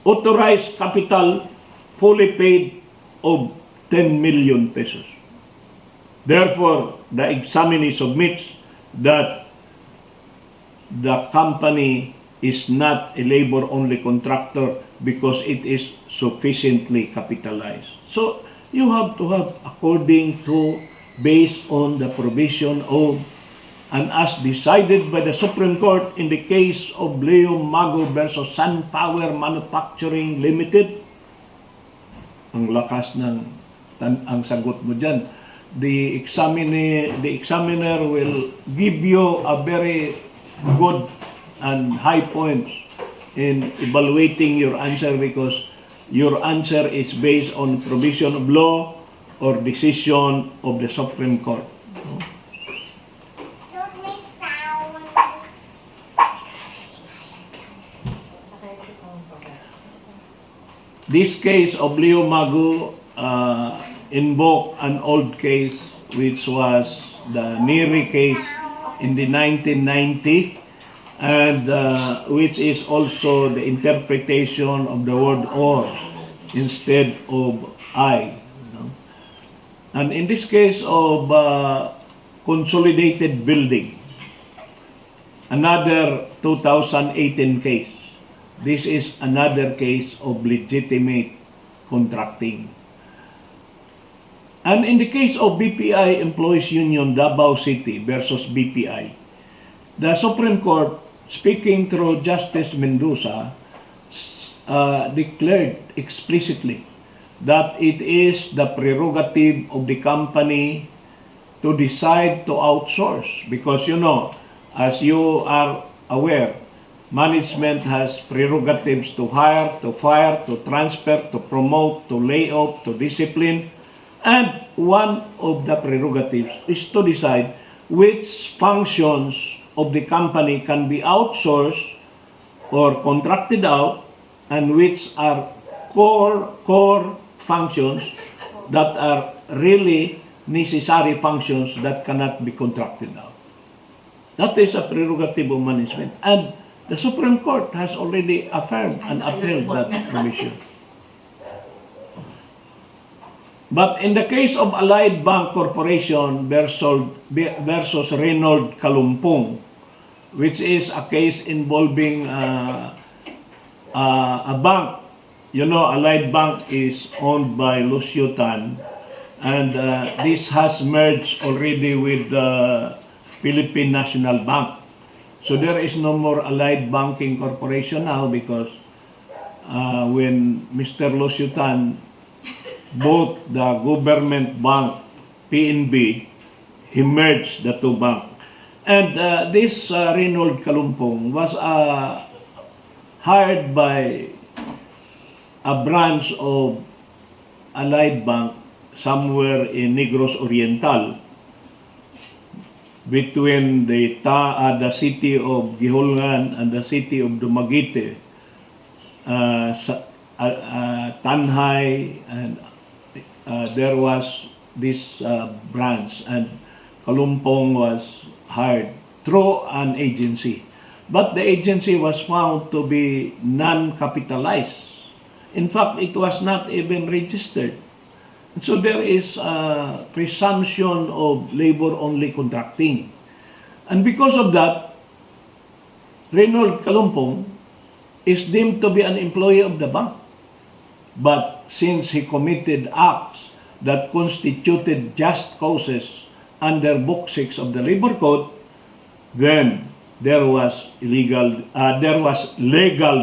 authorized capital fully paid of 10 million pesos. Therefore, the examinee submits that the company is not a labor-only contractor because it is sufficiently capitalized. So, you have to have according to, based on the provision of, and as decided by the Supreme Court in the case of Leo Mago versus SunPower Manufacturing Limited. Ang lakas ng ang sagot mo dyan. The examiner will give you a very good and high points in evaluating your answer because your answer is based on provision of law or decision of the Supreme Court. This case of Leo Mago invoked an old case which was the Neri case in the 1990 and which is also the interpretation of the word or instead of I. You know? And in this case of consolidated building, another 2018 case. This is another case of legitimate contracting. And in the case of BPI Employees Union Davao City versus BPI, the Supreme Court, speaking through Justice Mendoza, declared explicitly that it is the prerogative of the company to decide to outsource because, you know, As you are aware, management has prerogatives to hire, to fire, to transfer, to promote, to lay off, to discipline, and one of the prerogatives is to decide which functions of the company can be outsourced or contracted out, and which are core functions that are really necessary functions that cannot be contracted out. That is a prerogative of management, and the Supreme Court has already affirmed and upheld that provision. But in the case of Allied Bank Corporation versus Reynold Kalumpong, which is a case involving a bank. You know, Allied Bank is owned by Lucio Tan, and this has merged already with the Philippine National Bank. So there is no more Allied Banking Corporation now, because when Mr. Lucio Tan bought the government bank PNB, he merged the two banks. And this Reynold Kalumpong was hired by a branch of Allied Bank somewhere in Negros Oriental, between the city of Gihulgan and the city of Dumaguete, Tanhay, and there was this branch, and Kalumpong was hired through an agency. But the agency was found to be non-capitalized. In fact, it was not even registered. So there is a presumption of labor-only contracting. And because of that, Reynold Kalumpong is deemed to be an employee of the bank. But since he committed acts that constituted just causes under Book 6 of the Labor Code, then there was legal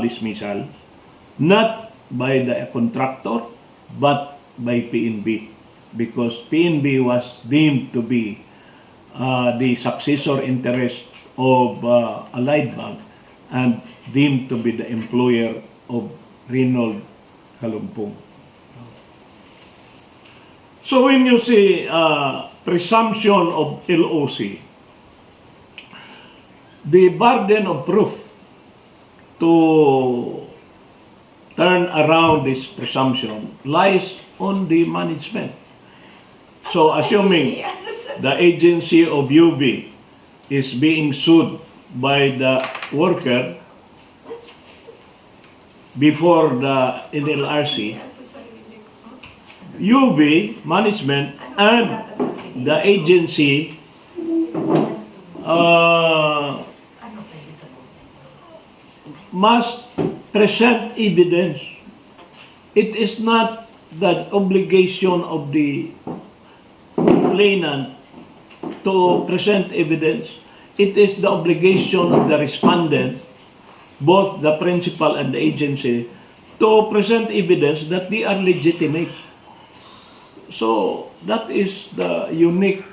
dismissal, not by the contractor, but by PNB, because PNB was deemed to be the successor interest of Allied Bank and deemed to be the employer of Reynold Kalumpong. So when you see presumption of LOC, the burden of proof to turn around this presumption lies on the management. So assuming the agency of UB is being sued by the worker before the NLRC, UB management and the agency must present evidence. It is not the obligation of the complainant to present evidence. It is the obligation of the respondent, both the principal and the agency, to present evidence that they are legitimate. So that is the unique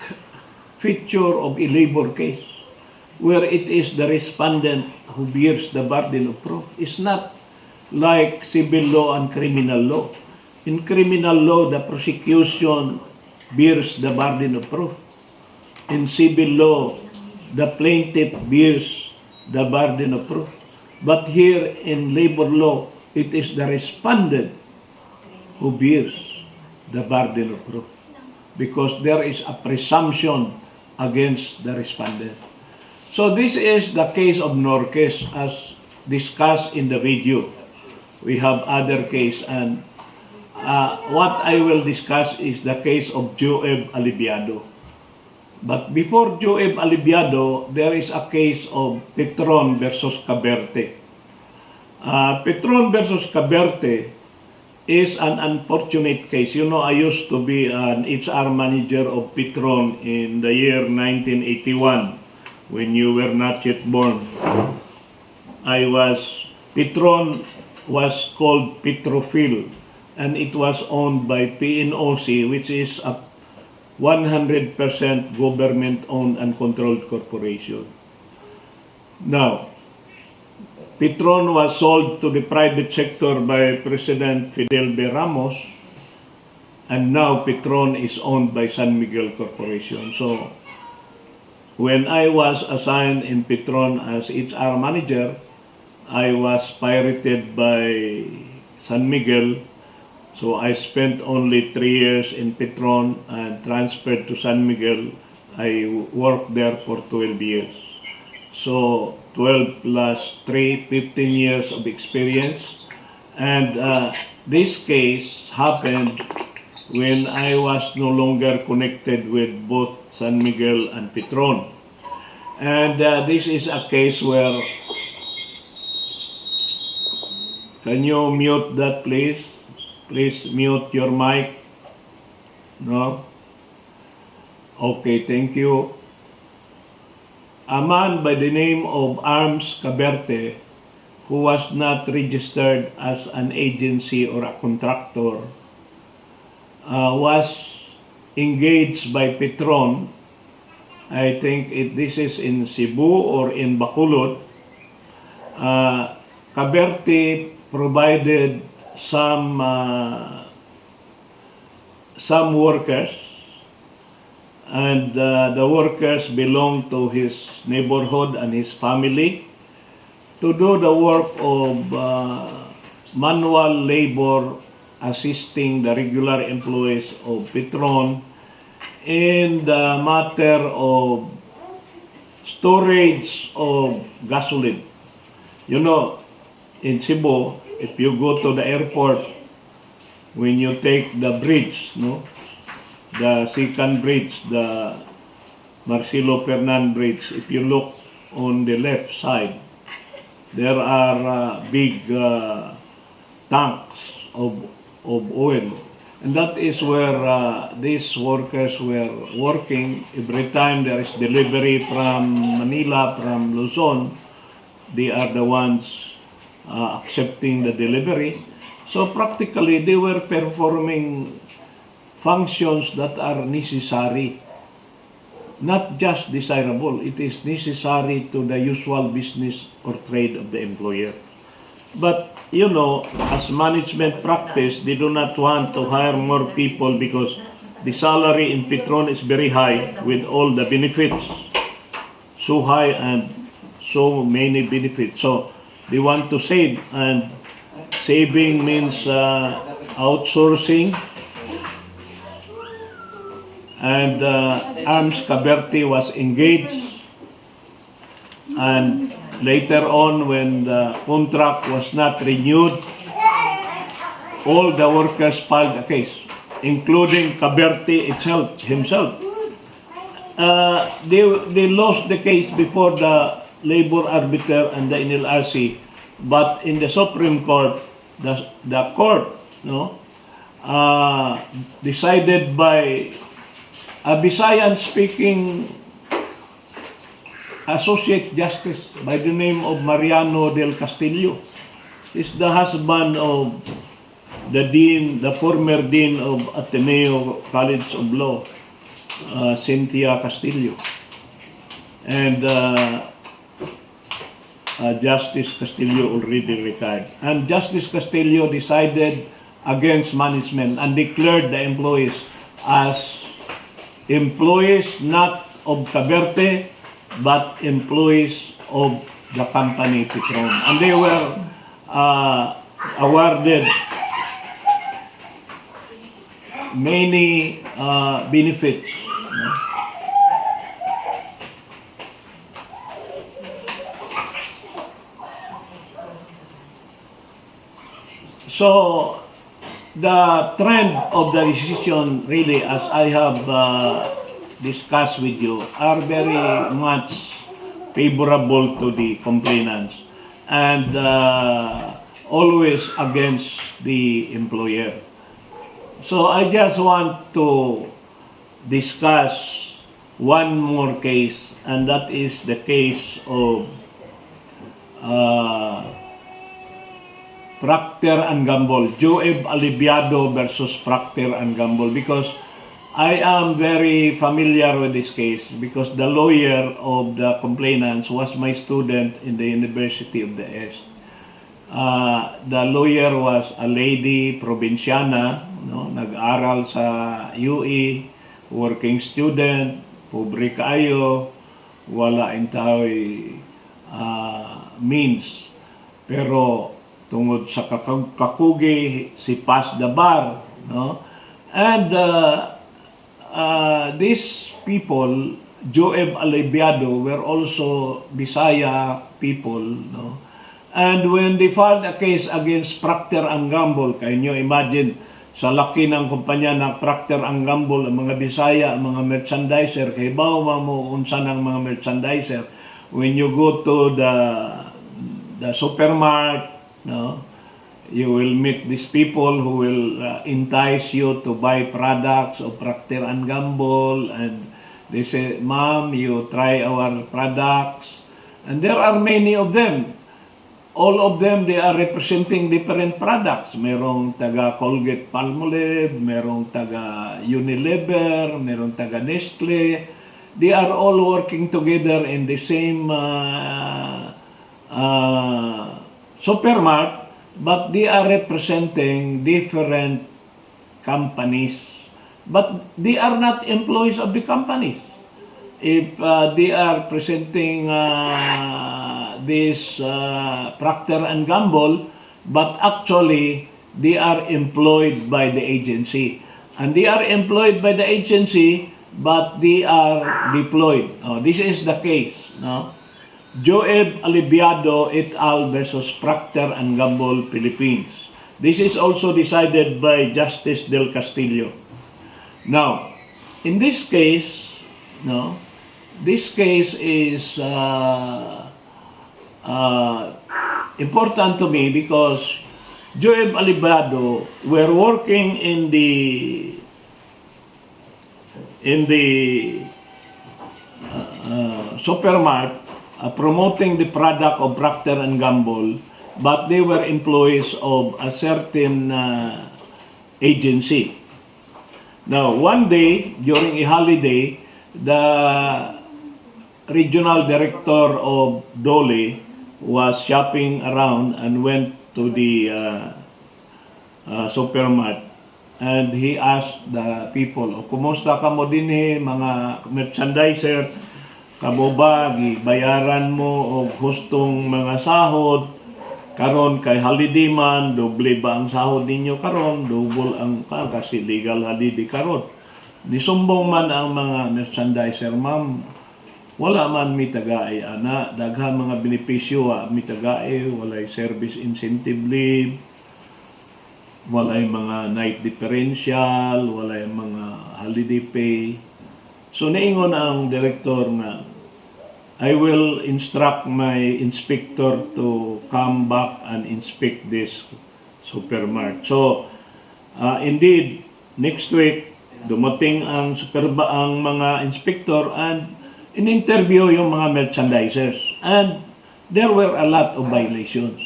feature of a labor case, where it is the respondent who bears the burden of proof. It's not like civil law and criminal law. In criminal law, the prosecution bears the burden of proof. In civil law, the plaintiff bears the burden of proof. But here in labor law, it is the respondent who bears the burden of proof, because there is a presumption against the respondent. So this is the case of Norquez as discussed in the video. We have other case, and what I will discuss is the case of Joeb Aliviado. But before Joeb Aliviado, there is a case of Petron versus Caberte. Petron versus Caberte is an unfortunate case. You know, I used to be an HR manager of Petron in the year 1981, when you were not yet born. Petron was called Petrofil, and it was owned by PNOC, which is a 100% government-owned and controlled corporation. Now, Petron was sold to the private sector by President Fidel B. Ramos, and now Petron is owned by San Miguel Corporation. So, when I was assigned in Petron as HR manager, I was pirated by San Miguel. So I spent only 3 years in Petron and transferred to San Miguel. I worked there for 12 years. So 12 plus 3, 15 years of experience. And this case happened when I was no longer connected with both San Miguel and Petron. And this is a case where, can you mute that please? Please mute your mic. No? Okay, thank you. A man by the name of Arms Caberte, who was not registered as an agency or a contractor, was engaged by Petron. I think this is in Cebu or in Bacolod. Caberte provided some workers, and the workers belong to his neighborhood and his family to do the work of manual labor, assisting the regular employees of Petron in the matter of storage of gasoline. You know, in Cebu, if you go to the airport, when you take the bridge, no, the second bridge, the Marcelo Fernan bridge, if you look on the left side, there are big tanks of oil. And that is where these workers were working. Every time there is delivery from Manila, from Luzon, they are the ones accepting the delivery. So practically, they were performing functions that are necessary, not just desirable. It is necessary to the usual business or trade of the employer. But, you know, as management practice, they do not want to hire more people because the salary in Petron is very high with all the benefits. So high and so many benefits. So they want to save, and saving means outsourcing. And Arms Caberte was engaged, and later on, when the contract was not renewed, all the workers filed a case, including Caberte himself. They lost the case before the labor arbiter and the NLRC, but in the Supreme Court, the court, decided by a Visayan-speaking Associate Justice by the name of Mariano del Castillo. He's the husband of the former dean of Ateneo College of Law, Cynthia Castillo. And Justice Castillo already retired. And Justice Castillo decided against management and declared the employees as employees not of Caberte, but employees of the company Petron. And they were awarded many benefits. So the trend of the decision, really, as I have discussed with you, are very much favorable to the complainants and always against the employer. So I just want to discuss one more case, and that is the case of Procter and Gamble, Joab Aliviado versus Procter and Gamble, because I am very familiar with this case because the lawyer of the complainants was my student in the University of the East. The lawyer was a lady, probinsyana, no, nag-aral sa UE, working student, pobre kaayo, wala intaoy means. Pero tungod sa kakugi, si pass the bar, no? And these people, Joeb Alibiado, were also Bisaya people, no? And when they filed a case against Procter and Gamble, can you imagine, sa laki ng kumpanya ng Procter and Gamble, ang mga Bisaya, ang mga merchandiser, kay bawa mo unsa ng mga merchandiser, when you go to the supermarket, no, you will meet these people who will entice you to buy products of Procter and Gamble, and they say, "Ma'am, you try our products." And there are many of them. All of them, they are representing different products. Merong taga Colgate Palmolive, merong taga Unilever, merong taga Nestle. They are all working together in the same supermarket, but they are representing different companies. But they are not employees of the companies. If they are presenting this Procter and Gamble, but actually they are employed by the agency. And they are employed by the agency, but they are deployed. This is the case. No? Joeb Alibiado et al. Versus Procter and Gamble, Philippines. This is also decided by Justice Del Castillo. Now, in this case, no, this case is important to me because Joeb Alibiado were working in the supermarket promoting the product of Procter and Gamble, but they were employees of a certain agency. Now, one day during a holiday, the regional director of Dole was shopping around and went to the supermarket, and he asked the people, "Kumusta ka mo dinhi mga merchandiser? Kamo ba gibayaran mo og hustong mga sahod karon kay holiday man, doble ba ang sahod ninyo karon? Double ang kasi legal holiday karon." Nisumbong man ang mga merchandiser, "Ma'am, wala man mi tagay ana, daghang mga benepisyo mi tagay, walay service incentive leave, walay mga night differential, walay mga holiday pay." So niingon ang director nga, "I will instruct my inspector to come back and inspect this supermarket." So indeed, next week dumating ang mga inspector and in-interview yung mga merchandisers, and there were a lot of violations.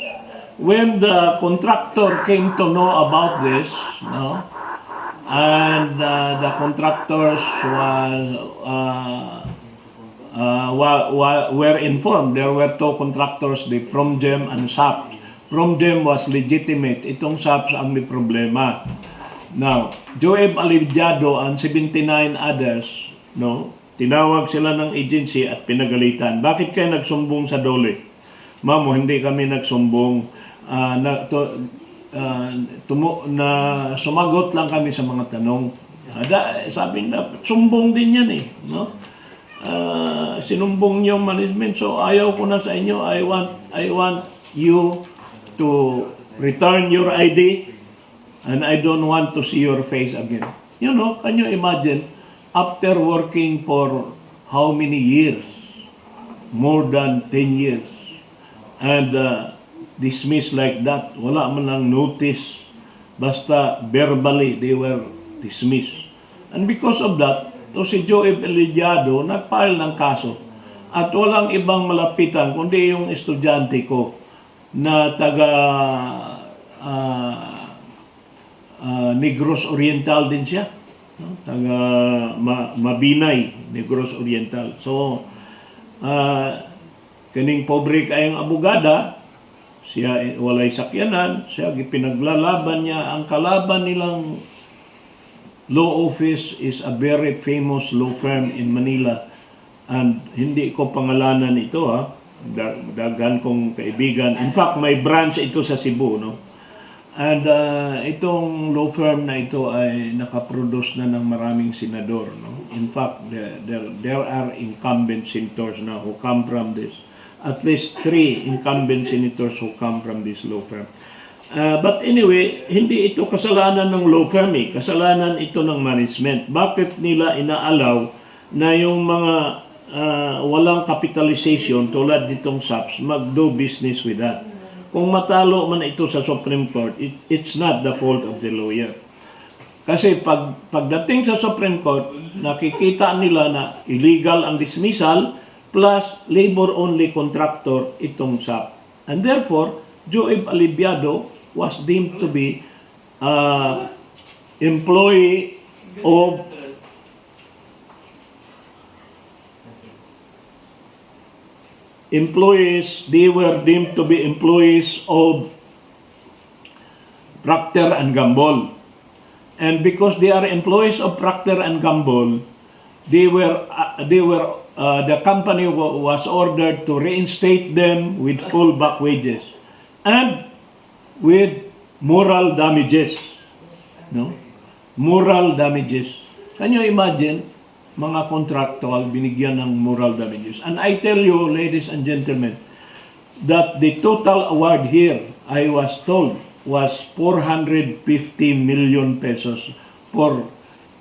When the contractor came to know about this, no, and the contractors were informed. There were two contractors, the Promgem and SAP. Promgem was legitimate. Itong SAP ang may problema. Now, Joeb Alibiado and 79 others, no, tinawag sila ng agency at pinagalitan. "Bakit kayo nagsumbong sa Dole?" "Ma'am, hindi kami nagsumbong. Sumagot lang kami sa mga tanong." Sabi na, sumbong din yan eh. No? Sinumbong yung management, so ayaw ko na sa inyo. I want you to return your ID and I don't want to see your face again. You know, can you imagine, after working for how many years? More than 10 years. And dismissed like that. Wala man lang notice. Basta verbally, they were dismissed. And because of that, to si Joeb Alibiado nag-file ng kaso. At walang ibang malapitan kundi yung estudyante ko na taga Negros Oriental din siya. no? Taga Mabinay, Negros Oriental. So, kaning pobre kayong abogada, siya walay sakyanan, siya gipinaglalaban niya. Ang kalaban nilang law office is a very famous law firm in Manila. And hindi ko pangalanan ito, ha. Daghan kong kaibigan. In fact, may branch ito sa Cebu, no? And itong law firm na ito ay nakaproduce na ng maraming senador, no? In fact, there are incumbent senators now who come from this. At least 3 incumbent senators who come from this law firm. But anyway, hindi ito kasalanan ng law firm, eh. Kasalanan ito ng management. Bakit nila inaalaw na yung mga walang capitalization tulad nitong SAPS mag-do business with that? Kung matalo man ito sa Supreme Court, it's not the fault of the lawyer. Kasi pagdating sa Supreme Court, nakikita nila na illegal ang dismissal plus labor-only contractor itong SAP. And therefore, Joeb Alibiado was deemed to be employee of they were deemed to be employees of Procter and Gamble. And because they are employees of Procter and Gamble, the company was ordered to reinstate them with full back wages and with moral damages. No? Moral damages. Can you imagine? Mga contractual, binigyan ng moral damages. And I tell you, ladies and gentlemen, that the total award here, I was told, was 450 million pesos for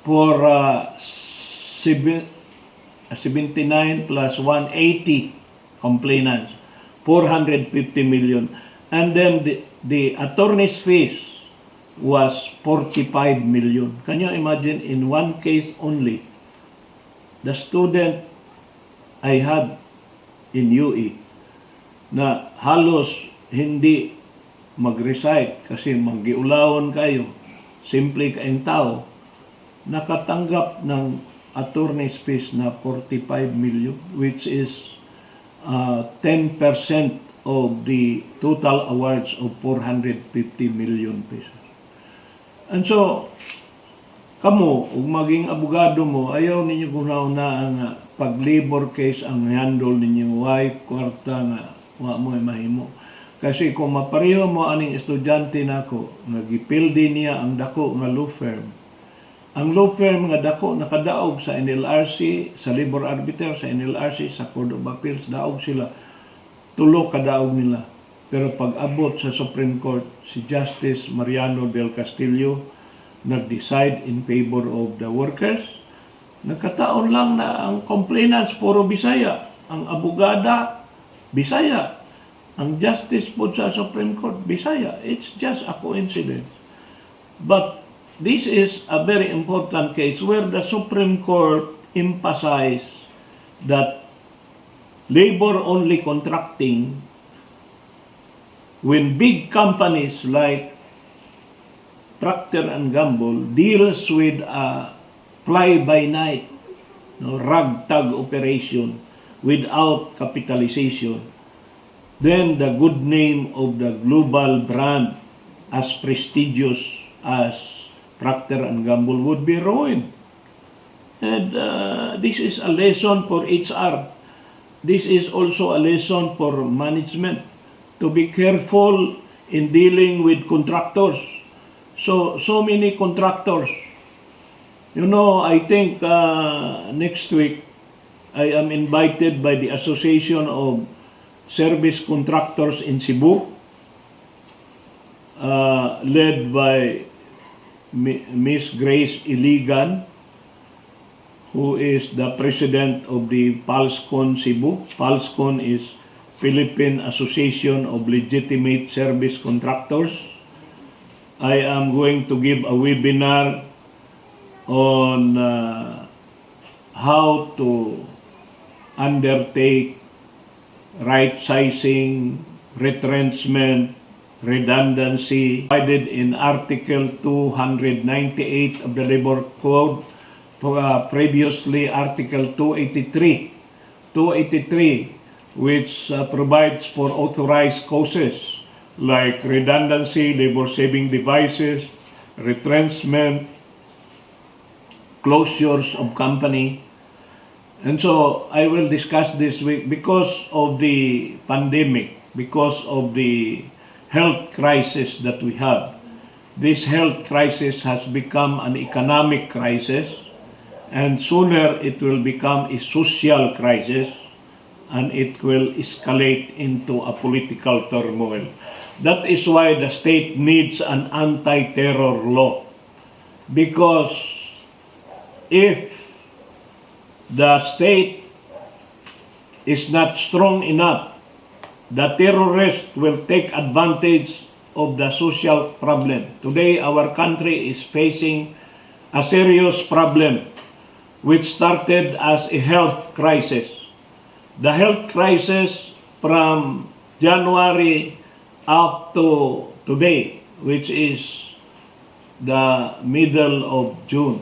79 plus 180 complainants, 450 million. And then the attorney's fees was 45 million. Can you imagine, in one case only, the student I had in UE na halos hindi mag-recite kasi maggiulawon kayo, simple kayong tao, nakatanggap ng attorney's fees na 45 million, which is 10% of the total awards of 450 million pesos. And so, kamo, ug maging abogado mo, ayaw ninyo guna-una ang pag-labor case ang handle ninyo, wife, kwarta nga, wa mo mahimo. Kasi kung mapareho mo aning estudyante nako, nagipildi niya ang dako nga law firm. Ang law firm nga dako nakadaog sa NLRC, sa labor arbiter, sa NLRC, sa Court of Appeals, daog sila. Tulo kadaog nila. Pero pag abot sa Supreme Court, si Justice Mariano del Castillo nag-decide in favor of the workers. Nagkataon lang na ang complainants puro Bisaya, ang abogada Bisaya, ang justice po sa Supreme Court Bisaya. It's just a coincidence. But this is a very important case where the Supreme Court emphasized that labor-only contracting, when big companies like Procter and Gamble deals with a fly-by-night, ragtag operation without capitalization, then the good name of the global brand as prestigious as Procter and Gamble would be ruined. And this is a lesson for HR. This is also a lesson for management to be careful in dealing with contractors. So many contractors. You know, I think next week I am invited by the Association of Service Contractors in Cebu, led by Miss Grace Iligan, who is the president of the PALSCON Cebu. PALSCON is Philippine Association of Legitimate Service Contractors. I am going to give a webinar on how to undertake right sizing, retrenchment, redundancy provided in Article 298 of the Labor Code, previously Article 283, which provides for authorized causes like redundancy, labor-saving devices, retrenchment, closures of company. And so I will discuss this week because of the pandemic, because of the health crisis that we have. This health crisis has become an economic crisis, and sooner it will become a social crisis, and it will escalate into a political turmoil. That is why the state needs an anti-terror law. Because if the state is not strong enough, the terrorists will take advantage of the social problem. Today, our country is facing a serious problem which started as a health crisis. The health crisis from January up to today, which is the middle of July.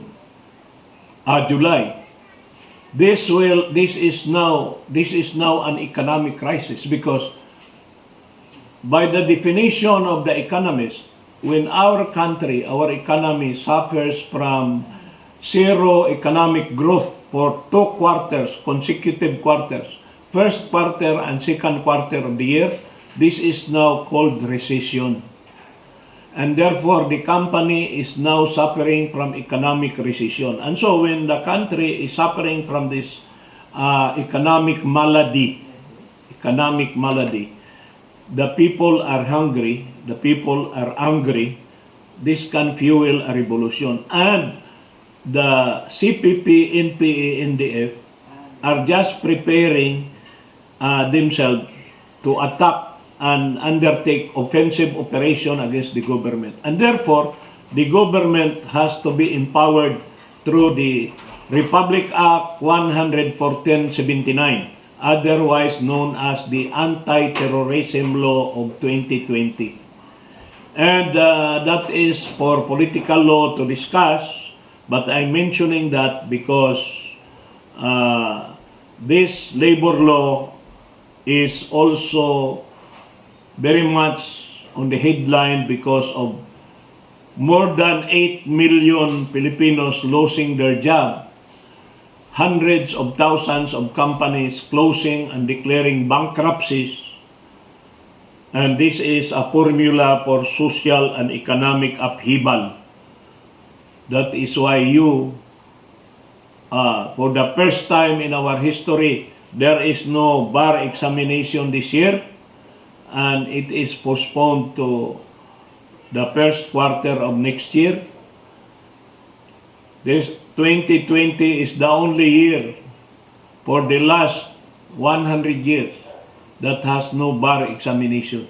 This is now an economic crisis, because by the definition of the economist, when our country, our economy suffers from zero economic growth for 2 quarters, consecutive quarters, first quarter and second quarter of the year, this is now called recession. And therefore, the company is now suffering from economic recession. And so when the country is suffering from this economic malady, the people are hungry, the people are angry, this can fuel a revolution. And the CPP, NPA, NDF are just preparing themselves to attack and undertake offensive operation against the government. And therefore, the government has to be empowered through the Republic Act 11479, otherwise known as the Anti-Terrorism Law of 2020. And that is for political law to discuss, but I'm mentioning that because this labor law is also very much on the headline because of more than 8 million Filipinos losing their job, hundreds of thousands of companies closing and declaring bankruptcies, and this is a formula for social and economic upheaval. That is why for the first time in our history, there is no bar examination this year, and it is postponed to the first quarter of next year. This 2020 is the only year for the last 100 years that has no bar examination.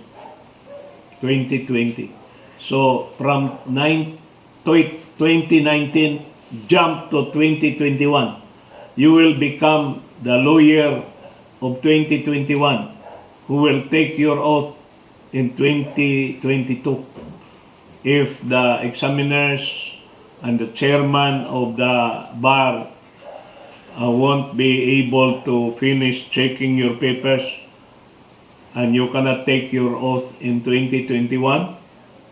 2020. So from 2019 jump to 2021, you will become the lawyer of 2021 who will take your oath in 2022 if the examiners and the chairman of the bar won't be able to finish checking your papers, and you cannot take your oath in 2021,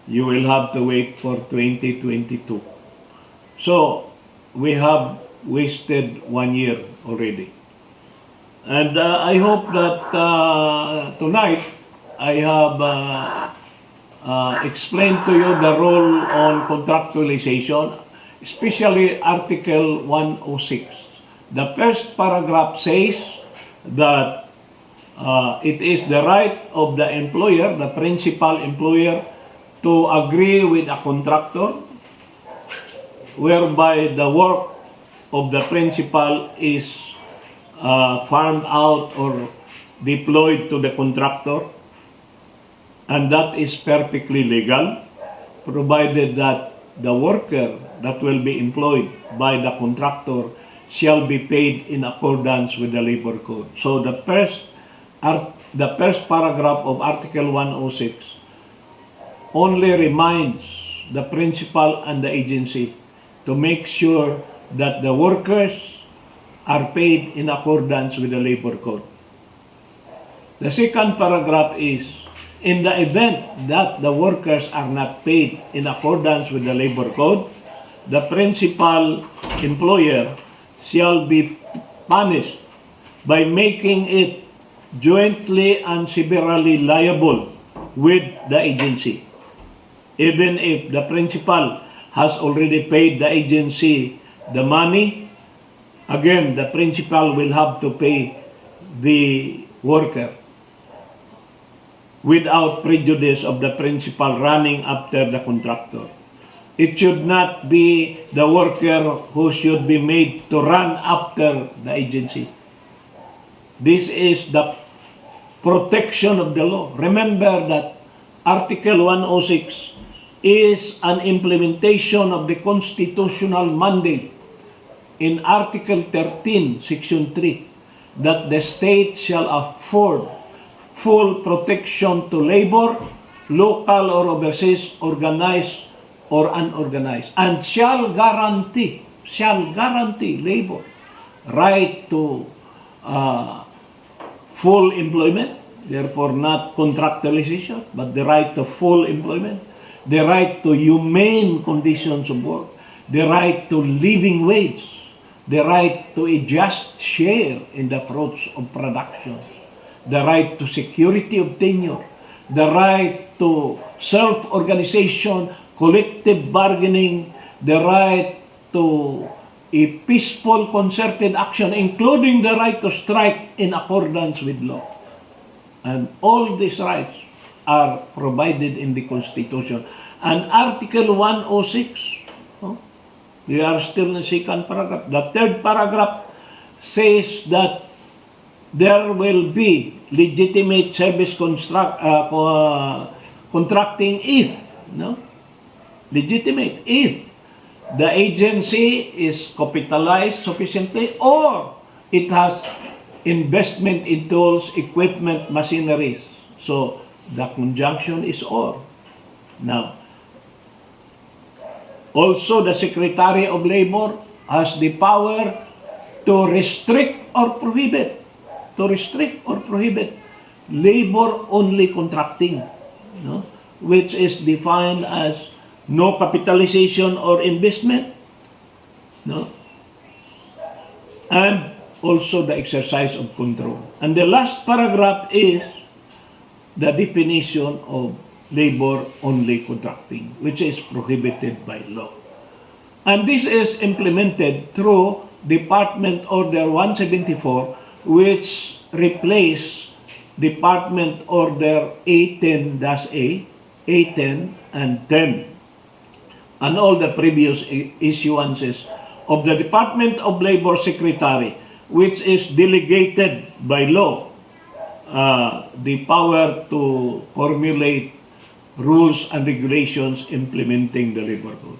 you will have to wait for 2022. So we have wasted 1 year already. And I hope that tonight I have explained to you the role on contractualization, especially Article 106. The first paragraph says that it is the right of the employer, the principal employer, to agree with a contractor whereby the work of the principal is farmed out or deployed to the contractor, and that is perfectly legal, provided that the worker that will be employed by the contractor shall be paid in accordance with the labor code. So the first paragraph of Article 106 only reminds the principal and the agency to make sure that the workers are paid in accordance with the labor code. The second paragraph is, in the event that the workers are not paid in accordance with the labor code, the principal employer shall be punished by making it jointly and severally liable with the agency. Even if the principal has already paid the agency the money, again, the principal will have to pay the worker without prejudice of the principal running after the contractor. It should not be the worker who should be made to run after the agency. This is the protection of the law. Remember that Article 106 is an implementation of the constitutional mandate in Article 13, Section 3, that the state shall afford full protection to labor, local or overseas, organized or unorganized, and shall guarantee labor right to full employment, therefore not contractualization, but the right to full employment, the right to humane conditions of work, the right to living wage, the right to a just share in the fruits of production, the right to security of tenure, the right to self-organization, collective bargaining, the right to a peaceful concerted action, including the right to strike in accordance with law. And all these rights are provided in the Constitution. And Article 106, we are still in the second paragraph. The third paragraph says that there will be legitimate service contracting if, legitimate if the agency is capitalized sufficiently or it has investment in tools, equipment, machineries. So the conjunction is or. Now, also the Secretary of Labor has the power to restrict or prohibit labor-only contracting, which is defined as no capitalization or investment, and also the exercise of control. And the last paragraph is the definition of labor-only contracting, which is prohibited by law. And this is implemented through Department Order 174, which replaced Department Order A10-A, A10, and 10, and all the previous issuances of the Department of Labor Secretary, which is delegated by law the power to formulate rules and regulations implementing the labor code.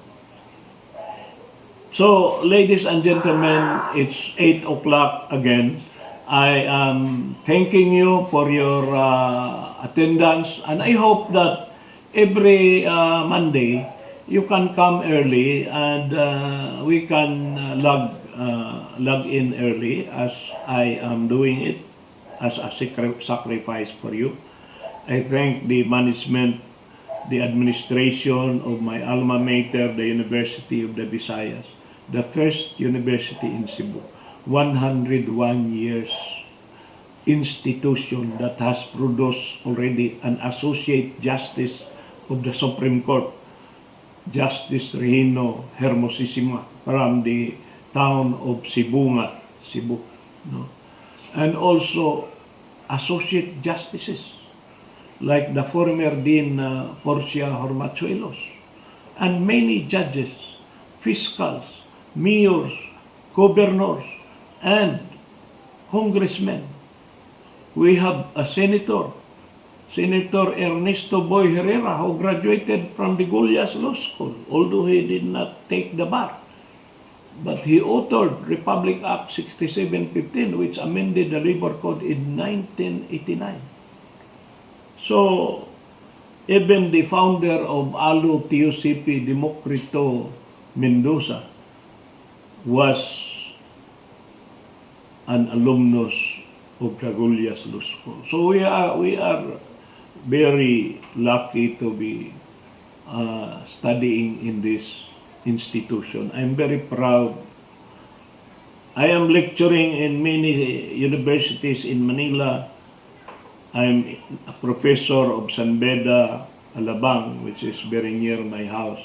So, ladies and gentlemen, it's 8 o'clock again. I am thanking you for your attendance, and I hope that every Monday you can come early and we can log in early, as I am doing it as a sacrifice for you. I thank the management, the administration of my alma mater, the University of the Visayas, the first university in Cebu, 101 years institution that has produced already an Associate Justice of the Supreme Court, Justice Reino Hermosissima, from the town of Cebu, and also Associate Justices like the former Dean Porcia Hormachuelos, and many judges, fiscals, mayors, governors, and congressmen. We have a senator, Senator Ernesto Boy Herrera, who graduated from the Gullias Law School, although he did not take the bar. But he authored Republic Act 6715, which amended the Labor Code in 1989. So, Even the founder of ALU TUCP, Democrito Mendoza, was an alumnus of Cagullas Law School. So we are very lucky to be studying in this institution. I'm very proud. I am lecturing in many universities in Manila. I'm a professor of San Beda, Alabang, which is very near my house.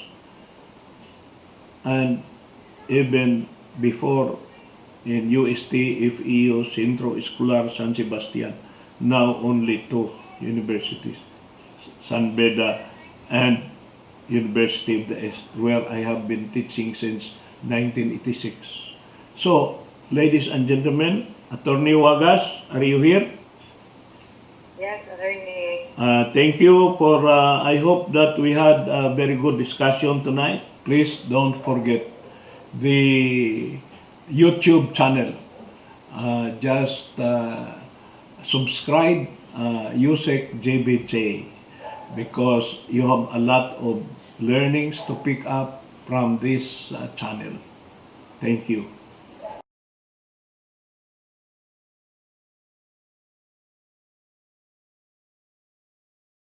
And even before in UST, FEU, Centro Escolar San Sebastian, now only two universities, San Beda and University of the East, where I have been teaching since 1986. So, ladies and gentlemen, Attorney Wagas, are you here?
Yes, attorney.
Thank you for, I hope that we had a very good discussion tonight. Please don't forget the YouTube channel. Just subscribe USEC JBJ because you have a lot of learnings to pick up from this channel. Thank you.